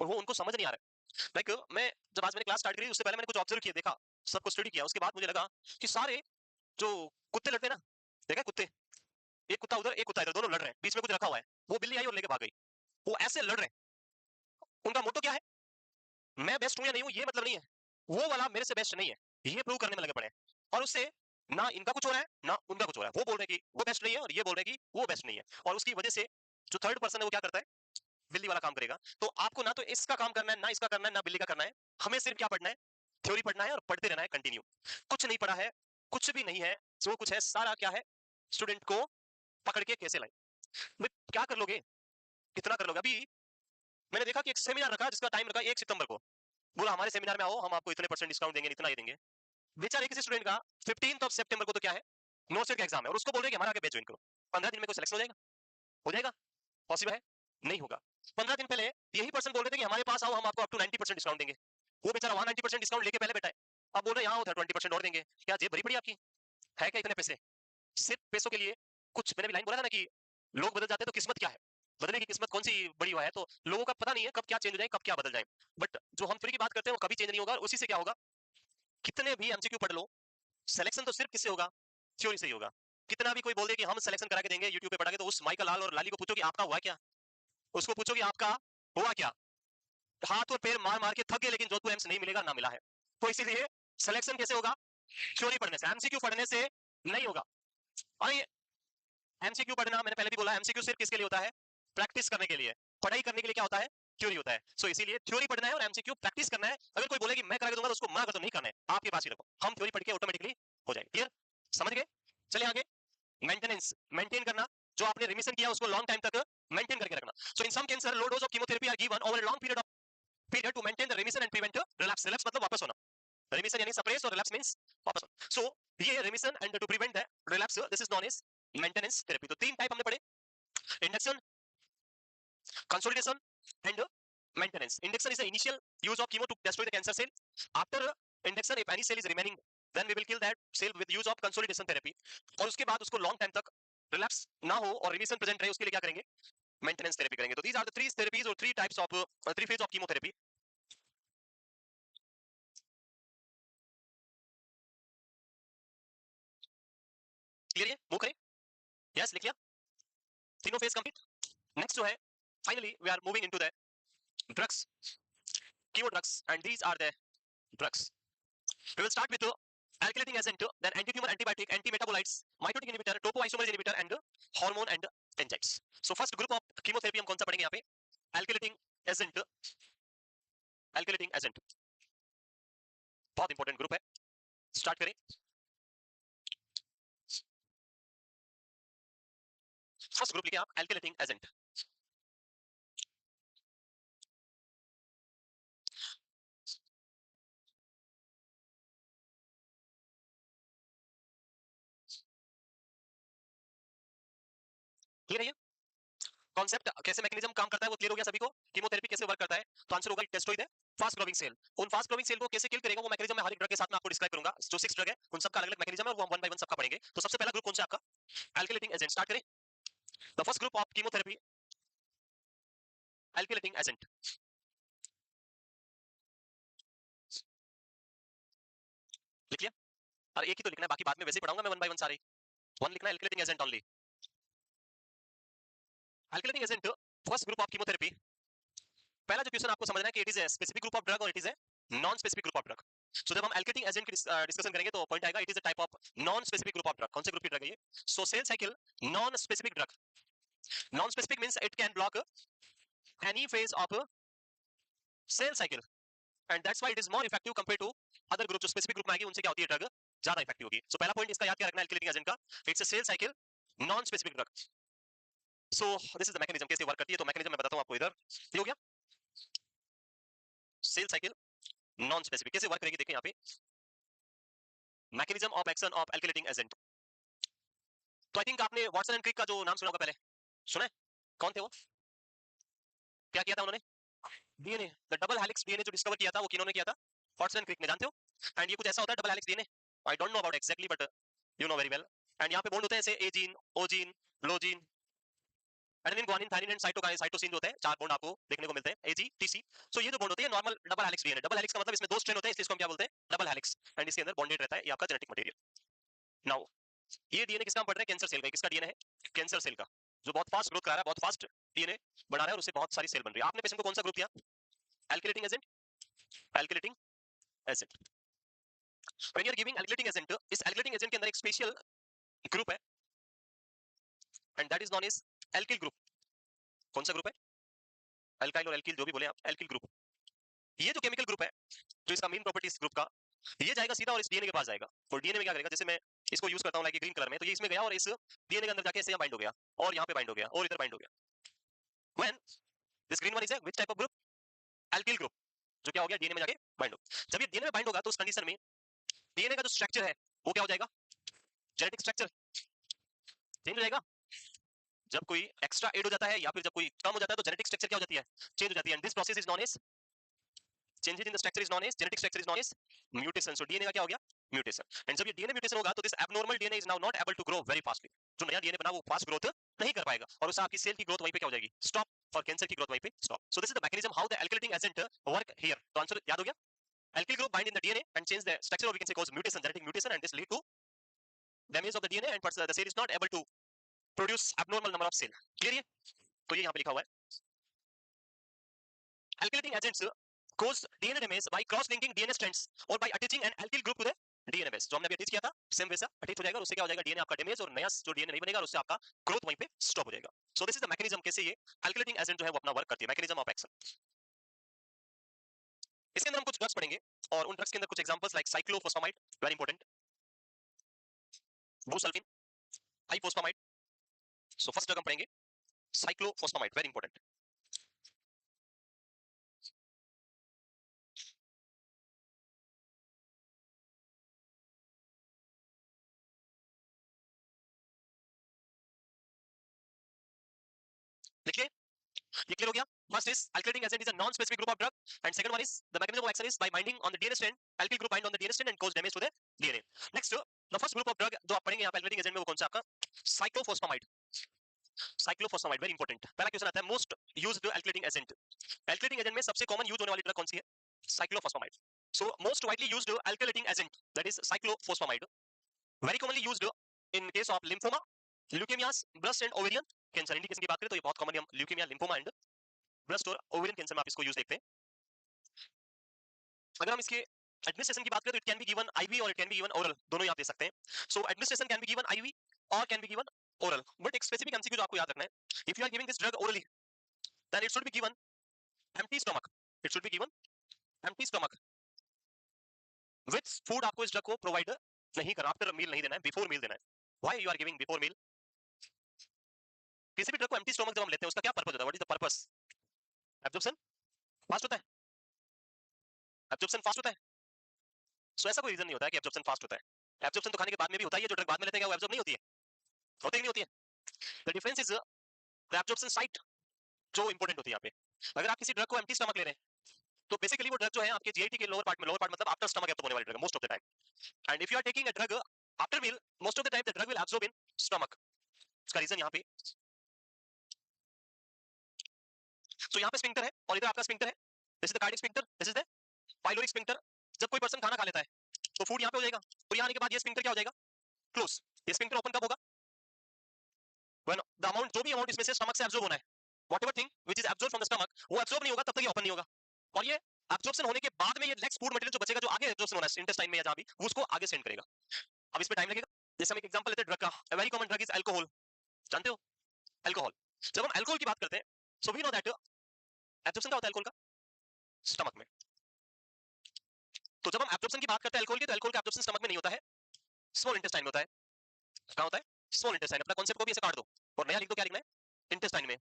और वो उनको समझ नहीं आ रहा है। लाइक मैं जब आज मैंने क्लास स्टार्ट करी उससे पहले मैंने कुछ ऑब्जर्व किया, देखा, सबको स्टडी किया, उसके बाद मुझे लगा कि सारे जो कुत्ते लड़ते हैं ना, देखा कुत्ते, एक कुत्ता उधर एक कुत्ता इधर, दोनों लड़ रहे हैं, बीच में कुछ रखा हुआ है, वो बिल्ली आई और लेके भाग गई, वो ऐसे लड़ रहे हैं। उनका मोटो क्या है? मैं बेस्ट हूं या नहीं हूं ये मतलब नहीं है, वो वाला मेरे से बेस्ट नहीं है, ये प्रूव करने में लगे पड़े हैं। और उससे ना इनका कुछ हो रहा है ना उनका कुछ हो रहा है, वो बोल रहे हैं कि वो बेस्ट नहीं है और ये बोल रहे हैं कि वो बेस्ट नहीं है। और उसकी वजह से जो थर्ड पर्सन है वो क्या करता है? बिल्ली वाला काम करेगा। तो आपको ना तो इसका काम करना है, ना इसका करना है, ना बिल्ली का करना है। हमें सिर्फ क्या पढ़ना है, थ्योरी पढ़ना है और पढ़ते रहना है कंटिन्यू। कुछ नहीं पढ़ा है, कुछ भी नहीं है, जो कुछ है सारा क्या है, स्टूडेंट को पकड़ के कैसे लाए। भाई क्या कर लोगे, कितना कर लोगे। अभी मैंने देखा कि एक सेमिनार रखा जिसका टाइम रखा 1 सितंबर को, बोला हमारे सेमिनार में आओ, हम आपको इतने परसेंट डिस्काउंट देंगे, इतना ही देंगे। बेचारे किसी स्टूडेंट का 15 सितंबर को तो क्या है, नो सेट का एग्जाम है, और उसको बोल रहे कि हमारा आगे बैच ज्वाइन करो। 15 दिन में कोई सिलेक्शन हो जाएगा? हो जाएगा? पॉसिबल है? नहीं होगा। 15 दिन पहले यही पर्सन बोल रहे थे कि हमारे पास आओ, हम आपको अप टू 90% डिस्काउंट देंगे। वो बेचारा वहां 90% डिस्काउंट लेके पहले बैठा है, अब बोल रहे हैं यहाँ उधर 20% और देंगे। क्या जेब भरी पड़ी आपकी? है क्या इतने पैसे? सिर्फ पैसों के लिए कुछ, मैंने भी लाइन बोला था ना कि लोग बदल जाते हैं तो किस्मत क्या है, बदलने की किस्मत कौन सी बड़ी हुआ है, तो लोगों का पता नहीं है कब क्या चेंज हो जाए, कब क्या बदल जाए। बट जो हम फ्री की बात करते हैं वो कभी चेंज नहीं होगा, और उसी से क्या होगा, कितने भी एमसीक्यू पढ़ लो, सिलेक्शन तो सिर्फ किससे होगा, थ्योरी से ही होगा। कितना भी कोई बोल दे कि हम सिलेक्शन करा के देंगे यूट्यूब पे पढ़ा के, तो उस माइकल लाल और लाली को पूछो कि आपका हुआ क्या, उसको पूछो कि आपका हुआ क्या। हाथ और पैर मार मार के थक गए, लेकिन जोधपुर एम्स नहीं मिलेगा, ना मिला है। तो इसीलिए सिलेक्शन कैसे होगा, थ्योरी पढ़ने से, एमसीक्यू पढ़ने से नहीं होगा। और ये एमसीक्यू पढ़ना, मैंने पहले भी बोला, एमसीक्यू सिर्फ किसके लिए होता है, प्रैक्टिस करने के लिए। पढ़ाई करने के लिए क्या होता है, थ्योरी होता है। सो इसीलिए थ्योरी पढ़ना है और एमसीक्यू प्रैक्टिस करना है। अगर कोई बोले कि मैं करा के दूंगा, तो उसको मना कर दो, नहीं करना है, आपके पास ही रखो, हम थ्योरी पढ़ के ऑटोमेटिकली हो जाएगा। क्लियर, समझ गए? चलिए आगे, मेंटेनेंस, मेंटेन करना, जो आपने रिमिशन किया उसको लॉन्ग टाइम तक मेंटेन करके रखना। So in some cancer low dose of chemotherapy are given over a long period to maintain the remission and prevent relapse. Relapse मतलब वापस होना, रिमिशन यानी सप्रेस, और रिलैप्स मींस वापस होना। सो ये remission and to prevent the relapse, this is known as maintenance therapy. तो तीन टाइप हमने पढ़े, induction, consolidation and maintenance. Induction is the initial use of chemo to destroy the cancer cell. After induction, if any cell is remaining, then we will kill that cell with use of consolidation therapy. और उसके बाद उसको long time तक relapse ना हो और remission present रहे, उसके लिए क्या करेंगे, maintenance therapy करेंगे। तो these are the three therapies or three types of three phase of chemotherapy. Clear है, वो करें, यस लिख लिया, तीनों फेज कंप्लीट। नेक्स्ट जो है, finally we are moving into the drugs, chemo drugs, and these are the drugs. We will start with alkylating agent, then anti-tumor, antibiotic, anti-metabolites, mitotic inhibitor, topoisomerase inhibitor, and hormone and enzymes. So first group of chemotherapy हम कौन सा पढ़ेंगे यहाँ पे, alkylating agent, alkylating agent बहुत important group है। Start करें, first group लिखे आप, alkylating agent। क्लियर है, कॉन्सेप्ट कैसे मैकेनिज्म काम करता है वो क्लियर हो गया सभी को, कीमोथेरेपी कैसे वर्क करता है। तो आंसर होगा टेस्टोइड है, फास्ट ग्रोइंग सेल। उन फास्ट ग्रोइंग सेल को कैसे किल करेगा वो मैकेनिज्म मैं हर एक ड्रग के साथ में आपको डिस्क्राइब करूंगा। जो 6 ड्रग है उन सबका अलग अलग मैकेनिज्म है, और वो हम वन बाय वन सबका पढ़ेंगे। तो सबसे पहला ग्रुप कौन सा आपका, एल्किलेटिंग एजेंट। स्टार्ट करें, the first group of chemotherapy, alkylating agent. लिख लिया, और एक ही तो लिखना है, बाकी बाद में वैसे ही पढ़ाऊंगा मैं वन बाय वन सारे। वन लिखना है, alkylating agent only. Alkylating agent, first group of chemotherapy. पहला जो क्वेश्चन आपको समझना है कि it is a specific group of drug और it is a non specific group of drug. So जब हम एल्किलेटिंग एजेंट की डिस्कशन करेंगे तो पॉइंट आएगा, it is a type of non specific group of drug. कौन से ग्रुप की ड्रग है ये, so cell cycle non specific drug. Non specific means it can block any phase of cell cycle, and that's why it is more effective compare to other group. जो specific group में आएगी उनसे क्या होती है drug ज्यादा effective होगी। सो पहला पॉइंट इसका याद क्या रखना है एल्किलेटिंग एजेंट का, it's a cell cycle non specific drug. So this is the mechanism, कैसे वर्क करती है। तो मैकेनिज्म मैं बताता हूं आपको, इधर ये हो गया सेल साइकिल नॉन स्पेसिफिक, कैसे वर्क करेगी देखें यहाँ पे, mechanism of action of alkylating agent. तो आई थिंक आपने वाटसन एंड क्रिक का जो नाम सुना होगा, पहले सुना है, कौन थे वो, क्या किया था उन्होंने, DNA, the double helix DNA जो डिस्कवर किया था वो किन्होंने किया था, वाटसन एंड क्रिक ने, जानते हो। एंड ये कुछ ऐसा होता है double helix DNA, I don't know about exactly but you know very well. And यहाँ पे बॉन्ड होते हैं ऐसे, ए जीन, ओ जीन, लो जीन, adenine, guanine, thymine and cytosine जो होते हैं, चार बॉन्ड आपको देखने को मिलते हैं, एजी, टीसी। सो ये जो बॉन्ड होते हैं normal double helix DNA. Double helix का मतलब इसमें दो स्ट्रैंड होते हैं, इसलिए इसको हम क्या बोलते हैं, डबल हेलिक्स। एंड इसके अंदर बॉन्डेड रहता है ये आपका जेनेटिक मटेरियल। नाउ ये डीएनए किसका हम पढ़ रहे हैं, कैंसर सेल का। किसका डीएनए है, कैंसर सेल का, जो बहुत फास्ट ग्रोथ करा रहा है, बहुत फास्ट डीएनए बना रहा है, और उससे बहुत सारी सेल बन रही है। आपने पेशेंट को कौन सा ग्रुप दिया, alkylating agent, alkylating agent. When you are giving alkylating agent, इस एल्किलेटिंग एजेंट के अंदर एक स्पेशल ग्रुप है, and that is known as alkyl group. कौन सा ग्रुप है, अल्काइल और एल्किल जो भी बोले आप, एल्किल ग्रुप। ये जो केमिकल ग्रुप है, जो इसका मेन प्रॉपर्टी इस ग्रुप का, ये जाएगा सीधा और इस डीएनए के पास जाएगा। और डीएनए में क्या करेगा, जैसे मैं इसको यूज करता हूं लाइक ग्रीन कलर में, तो ये इसमें गया और इस डीएनए के अंदर जाके ऐसे यहाँ बाइंड हो गया और यहाँ पे बाइंड हो गया और इधर बाइंड हो गया। When this green one is which type of group, alkyl group, जो क्या हो गया डीएनए में जाके बाइंड हो। जब ये डीएनए में बाइंड होगा तो उस कंडीशन में डीएनए का जो स्ट्रक्चर है वो क्या हो जाएगा, जेनेटिक स्ट्रक्चर चेंज हो जाएगा। जब कोई एक्स्ट्रा एड हो जाता है या फिर जब कोई कम हो जाता है तो जेनेटिक स्ट्रक्चर क्या हो जाती है, चेंज हो जाती है। And this process is known as changes in the structure is known as genetic structure is known as mutation. So DNA का क्या हो गया, mutation. And जब ये DNA mutation होगा तो this abnormal DNA is now not able to grow very fastly. जो नया DNA बना वो फास्ट ग्रोथ नहीं कर पाएगा और उससे आपकी सेल की ग्रोथ वहीं पे क्या हो जाएगी, स्टॉप, और कैंसर की ग्रोथ वहीं पे stop. So this is the mechanism how the alkylating agent work here. तो आंसर याद हो गया, alkyl group bind in the DNA and change the structure, or we can say cause mutation, genetic mutation, and this lead to damage of the DNA and the cell is not able to produce abnormal number of cell. Clear है? तो ये यहाँ पे लिखा हुआ है, alkylating agents cause DNA damage by cross linking DNA strands or by attaching an alkyl group to the DNA base. जो हमने अभी अटैच किया था सेम वैसा अटैच हो जाएगा और उससे क्या हो जाएगा, डीएनए आपका डैमेज और नया जो डीएनए नहीं बनेगा और उससे आपका ग्रोथ वहीं पे स्टॉप हो जाएगा. सो दिस इज द मैकेनिज्म कैसे ये अल्किलेटिंग एजेंट जो है वो अपना वर्क करती है, मैकेनिज्म ऑफ एक्शन. इसके अंदर हम कुछ ड्रग्स पढ़ेंगे और उन ड्रग्स के अंदर कुछ examples like cyclophosphamide, very important, busulfan, ifosfamide. So first drug हम पढ़ेंगे साइक्लोफॉस्फामाइड, वेरी इंपॉर्टेंट. देखिए ये क्लियर हो गया. First is alkylating agent is a non-specific group of drug, and second one is the mechanism of action is by binding on the DNA strand. Alkyl group bind on the DNA strand and cause damage to the DNA. Next, the first group of drug जो आप पढ़ेंगे यहाँ पे alkylating agent में वो कौन सा आपका साइक्लोफॉस्फामाइड. Cyclophosphamide very important. पहला क्वेश्चन आता है most used alkylating agent. alkylating agent में सबसे कॉमन यूज होने वाली ड्रग कौन सी है, cyclophosphamide. So most widely used alkylating agent that is cyclophosphamide, very commonly used in case of lymphoma, leukemias, breast and ovarian cancer. Indication की बात करें तो ये बहुत कॉमन है, हम ल्यूकेमिया, लिम्फोमा एंड ब्रेस्ट और ओवेरियन कैंसर में आप इसको यूज देखते हैं. अगर हम इसके एडमिनिस्ट्रेशन की बात करें तो it can be given IV और it can be given oral, दोनों ही आप दे सकते हैं. So administration can be given IV और can be given oral, but एक स्पेसिफिक एमसीक्यू जो आपको याद रखना है, if you are giving this drug orally then it should be given empty stomach. It should be given empty stomach. Which food आपको इस drug को प्रोवाइड नहीं करना, आफ्टर मील नहीं देना है, बिफोर मील देना है. Why you are giving before meal? किसी भी ड्रग को एम्प्टी स्टमक जब हम लेते हैं उसका क्या पर्पस होता है, what is the purpose? Absorption fast होता है, एब्जॉर्प्शन फास्ट होता है. सो ऐसा कोई रीजन नहीं होता है कि एब्जॉर्प्शन फास्ट होता है. एब्जॉर्प्शन तो खाने के बाद में भी होता है, ये जो ड्रग बाद में लेते हैं वो एब्जॉर्ब नहीं होती है, होती नहीं होती है. The difference is the absorption site जो इंपॉर्टेंट होती है यहाँ पे. अगर आप किसी ड्रग को एम्प्टी स्टमक ले रहे हैं तो बेसिकली वो ड्रग जो है आपके जीआईटी के लोअर पार्ट में, लोअर पार्ट मतलब आफ्टर स्टमक एब्जॉर्ब होने वाली drug most of the time. And if you are taking a drug after meal, most of the time the drug will absorb in stomach. उसका reason यहाँ पे, तो यहाँ पे स्फिंक्टर है और इधर आपका स्फिंक्टर है. This is the cardiac sphincter, this is the pyloric sphincter. जब कोई पर्सन खाना खा लेता है तो फूड यहाँ पे हो जाएगा और यहाँ आने के बाद ये स्फिंक्टर क्या हो जाएगा, क्लोज. ये स्फिंक्टर ओपन कब होगा, व्हेन द अमाउंट, जो भी अमाउंट इसमें से स्टमक से एब्जॉर्ब होना है, whatever thing which is absorb from the stomach, वो एब्जॉर्ब नहीं होगा तब तक ये ओपन नहीं होगा. और ये एब्जॉर्प्शन होने के बाद में ये नेक्स्ट फूड मटेरियल जो बचेगा, जो आगे एब्जॉर्प्शन होना है इंटेस्टाइन में या जहाँ भी, वो उसको आगे सेंड करेगा. अब इसमें टाइम लगेगा. जैसे हम एक एग्जांपल लेते हैं ड्रग का, a very common drug is alcohol. जानते हो अल्कोहल? जब हम अल्कोहल की बात करते हैं so we know that absorption क्या होता है अल्कोहल का, स्टमक में. तो जब हम एब्जॉर्प्शन की बात करते हैं अल्कोहल की, तो अल्कोहल का एब्जॉर्प्शन स्टमक में नहीं होता है, स्मॉल इंटेस्टाइन में होता है. कहाँ होता है, स्मॉल इंटेस्टाइन. अपना कॉन्सेप्ट को भी ऐसे काट दो और नया लिख दो, क्या लिखना है, इंटेस्टाइन में.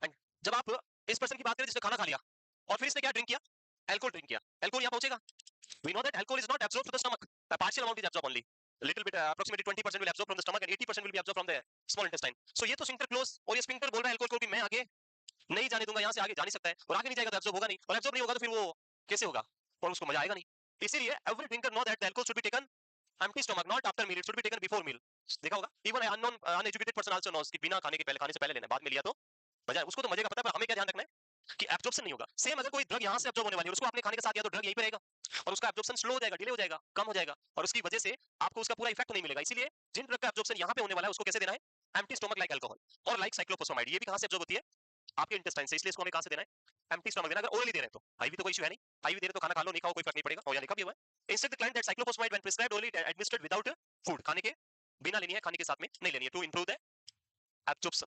एंड जब आप इस पर्सन की बात करें जिसने खाना खा लिया और फिर इसने क्या ड्रिंक किया, अल्कोहल ड्रिंक किया, अल्कोहल यहाँ पहुंचेगा. We know that alcohol is not absorb to the stomach, a partial amount is absorbed only, little bit, approximately 20% will absorb from the stomach and 80% will be absorbed from the small intestine. So ये तो sphincter close, और ये sphincter बोल रहा है alcohol को कि मैं आगे नहीं जाने दूंगा, यहाँ से आगे जा नहीं सकता है, और आगे नहीं जाएगा तो एब्जॉर्ब होगा नहीं, और एब्जॉर्ब नहीं होगा तो फिर वो कैसे होगा, और उसको मजा आएगा नहीं. इसीलिए every drinker know that the alcohol should be taken empty stomach, not after meal, it should be taken before meal. देखा होगा, even unknown uneducated person also knows कि बिना खाने के पहले, खाने से पहले लेना है, बाद में लिया तो मजा है. उसको तो मजे का पता है, पर हमें क्या ध्यान रखना है कि एब्जॉर्प्शन नहीं होगा. सेम अगर कोई ड्रग यहाँ से एब्जॉर्ब होने वाली है और उसको आपने खाने के साथ दिया तो ड्रग यहीं पे रहेगा और उसका एब्जॉर्प्शन स्लो हो जाएगा, डिले हो जाएगा, कम हो जाएगा, और उसकी वजह से आपको उसका पूरा इफेक्ट नहीं मिलेगा. इसीलिए जिन ड्रग का एब्जॉर्प्शन यहाँ पे होने वाला है उसको कैसे देना है, एम्प्टी स्टमक लाइक अल्कोहल और लाइक साइक्लोफॉस्फामाइड. ये भी कहाँ से एब्जॉर्ब होती है, आपके इंटेस्टाइन से, इसलिए इसको हमें कहाँ से देना है, एम्प्टी स्टमक देना. अगर ओरली दे रहे हैं तो आईवी तो कोई इशू है नहीं, आईवी दे रहे तो खाना खा लो, नहीं खाओ कोई फर्क नहीं पड़ेगा, और यहाँ लिखा भी हुआ है, instead the client that cyclophosphamide when prescribed orally administered without food, खाने के बिना लेनी है, खाने के साथ में नहीं लेनी है, टू इंप्रूव द एब्जॉर्प्शन.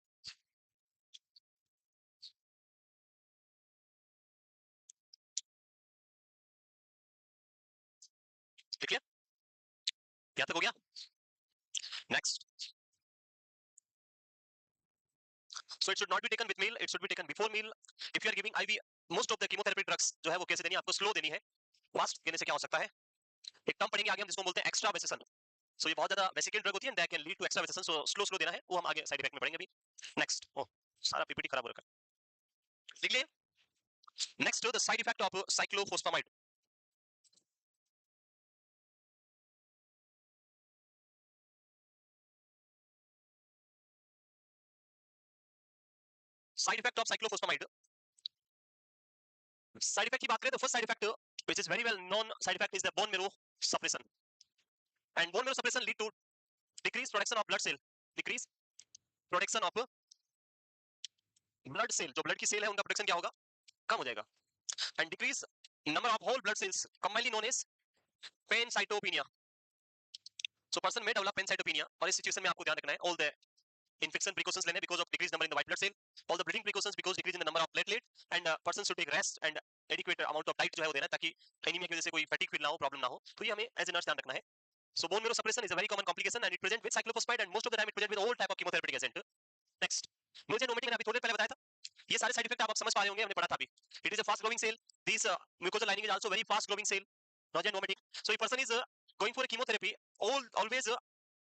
ठीक है, यहां तक हो गया। Next, so it should not be taken with meal, it should be taken before meal. If you are giving IV, most of the chemotherapy drugs जो है वो कैसे देनी है, आपको स्लो देनी है। फास्ट देने से क्या हो सकता है, एक टर्म पढ़ेंगे आगे हम जिसको बोलते हैं एक्स्ट्रा वेसेसन। सो ये बहुत ज्यादा वेसिकल ड्रग होती है, that can lead to extravasation, so slow slow देना है, वो हम आगे साइड इफेक्ट में पढ़ेंगे अभी। नेक्स्ट, ओ सारा पीपीटी खराब हो रखा है, लिख लिए। Next, the side effect of cyclophosphamide. Side effect of cyclophosphamide, side effect की बात करें तो first side effect which is very well known side effect is the bone marrow suppression, and bone marrow suppression lead to decreased production of blood cell, decrease production of blood cell, जो blood की cell है उनका production क्या होगा, कम हो जाएगा, and decrease number of whole blood cells, commonly known as pancytopenia. So person में डेवलप पेनसाइटोपिनिया, और इस सिचुएशन में आपको ध्यान रखना है ऑल द infection precautions लेने because of decreased number in the white blood cell, all the bleeding precautions because decrease in the number of platelet, and person should take rest and adequate amount of diet जो है वो देना है, ताकि anaemia की वजह से कोई फटीग फील ना हो, प्रॉब्लम ना हो, तो ये हमें एज ए नर्स ध्यान रखना है। So bone marrow suppression is a very common complication and it present with cyclophosphamide, and most of the time it present with all type of chemotherapeutic agent. Next, nausea and vomiting मैंने अभी थोड़ी देर पहले बताया था, ये सारे side effect आप समझ पा रहे होंगे, हमने पढ़ा था अभी। It is a fast growing cell, this mucosal lining is also very fast growing cell, nausea and vomiting. So if person is going for a chemotherapy, always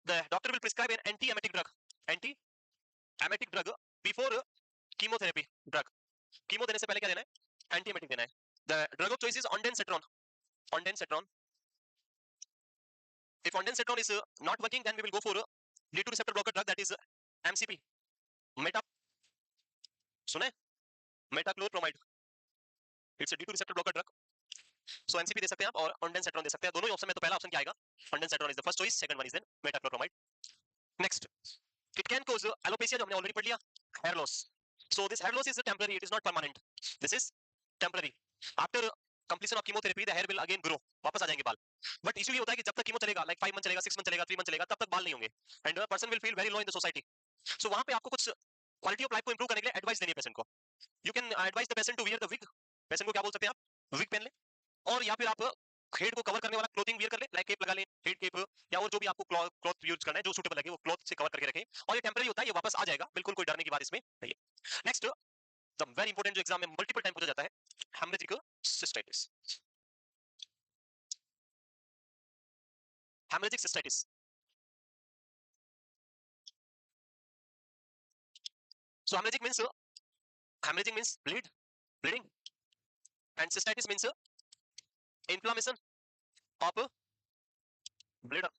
the doctor will prescribe an anti-emetic drug, anti-emetic drug before chemotherapy drug. Chemo देने से पहले क्या देना है, एंटीएमेटिक देना है। The drug of choice is ondansetron, ondansetron. If ondansetron is not working, then we will go for D2 receptor blocker drug, that is MCP, meta, सुने, metachlorpromide, it's a D2 receptor blocker drug. So MCP दे सकते हैं आप और ondansetron दे सकते हैं, दोनों ही option में तो पहला ऑप्शन क्या आएगा, ondansetron is the first choice, second one is then metachlorpromide. Next, it can cause alopecia, जो हमने ऑलरेडी पढ़ लिया, hair loss. So this hair loss is temporary, it is not permanent, this is temporary. After completion of chemotherapy the hair will again grow, वापस आ जाएंगे बाल, but issue ये होता है कि जब तक कीमो चलेगा, लाइक 5 मंथ चलेगा, 6 मंथ चलेगा, 3 मंथ चलेगा, तब तक बाल नहीं होंगे, and person will feel very low in the society. So वहां पे आपको कुछ क्वालिटी ऑफ लाइफ को इंप्रूव करने के लिए एडवाइस देनी है पेशेंट को। You can advise the patient to wear the wig, patient को क्या बोल सकते हैं आप, विग पहन ले, और या फिर आप हेड को कवर करने वाला क्लोथिंग वियर कर ले, लाइक केप लगा ले, हेड केप, या और जो भी आपको क्लॉथ यूज करना है जो सूटेबल लगे वो क्लॉथ से कवर करके रखें, और ये टेम्पररी होता है, ये वापस आ जाएगा, बिल्कुल कोई डरने की बात इसमें नहीं है। नेक्स्ट, द वेरी इंपॉर्टेंट जो एग्जाम में मल्टीपल टाइम पूछा जाता है, haemorrhagic cystitis, haemorrhagic cystitis. So hemorrhaging means bleeding, and cystitis means inflammation of bladder.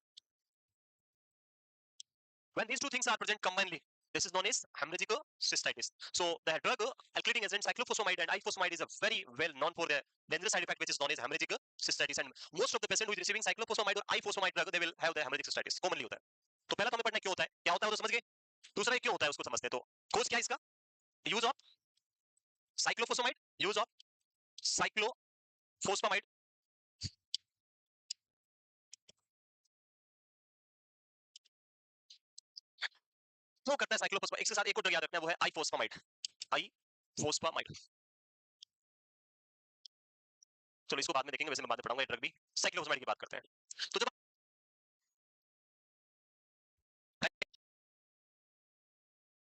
When these two things are present combinedly, this is known as hemorrhagic cystitis. So the drug alkylating agent cyclophosphamide and ifosfamide is a very well known for the dangerous side effect which is known as hemorrhagic cystitis, and most of the patient who is receiving cyclophosphamide or ifosfamide drug, they will have the hemorrhagic cystitis, commonly होता है। तो पहला तो हमें पढ़ना क्यों होता है, क्या होता है वो तो समझ गए, दूसरा क्यों होता है उसको समझते हैं। तो कोर्स क्या है इसका, use of cyclophosphamide, use of cyclophosphamide, वो करता है साइक्लोफोस्फामाइड, एक से साथ एक को ड्रग याद रखना है, वो है आइफोस्फामाइड, आइफोस्फामाइड। चलो इसको बाद में देखेंगे, वैसे मैं बाद में पढ़ाऊंगा, ड्रग भी। साइक्लोफोस्फामाइड की बात करते हैं। तो जब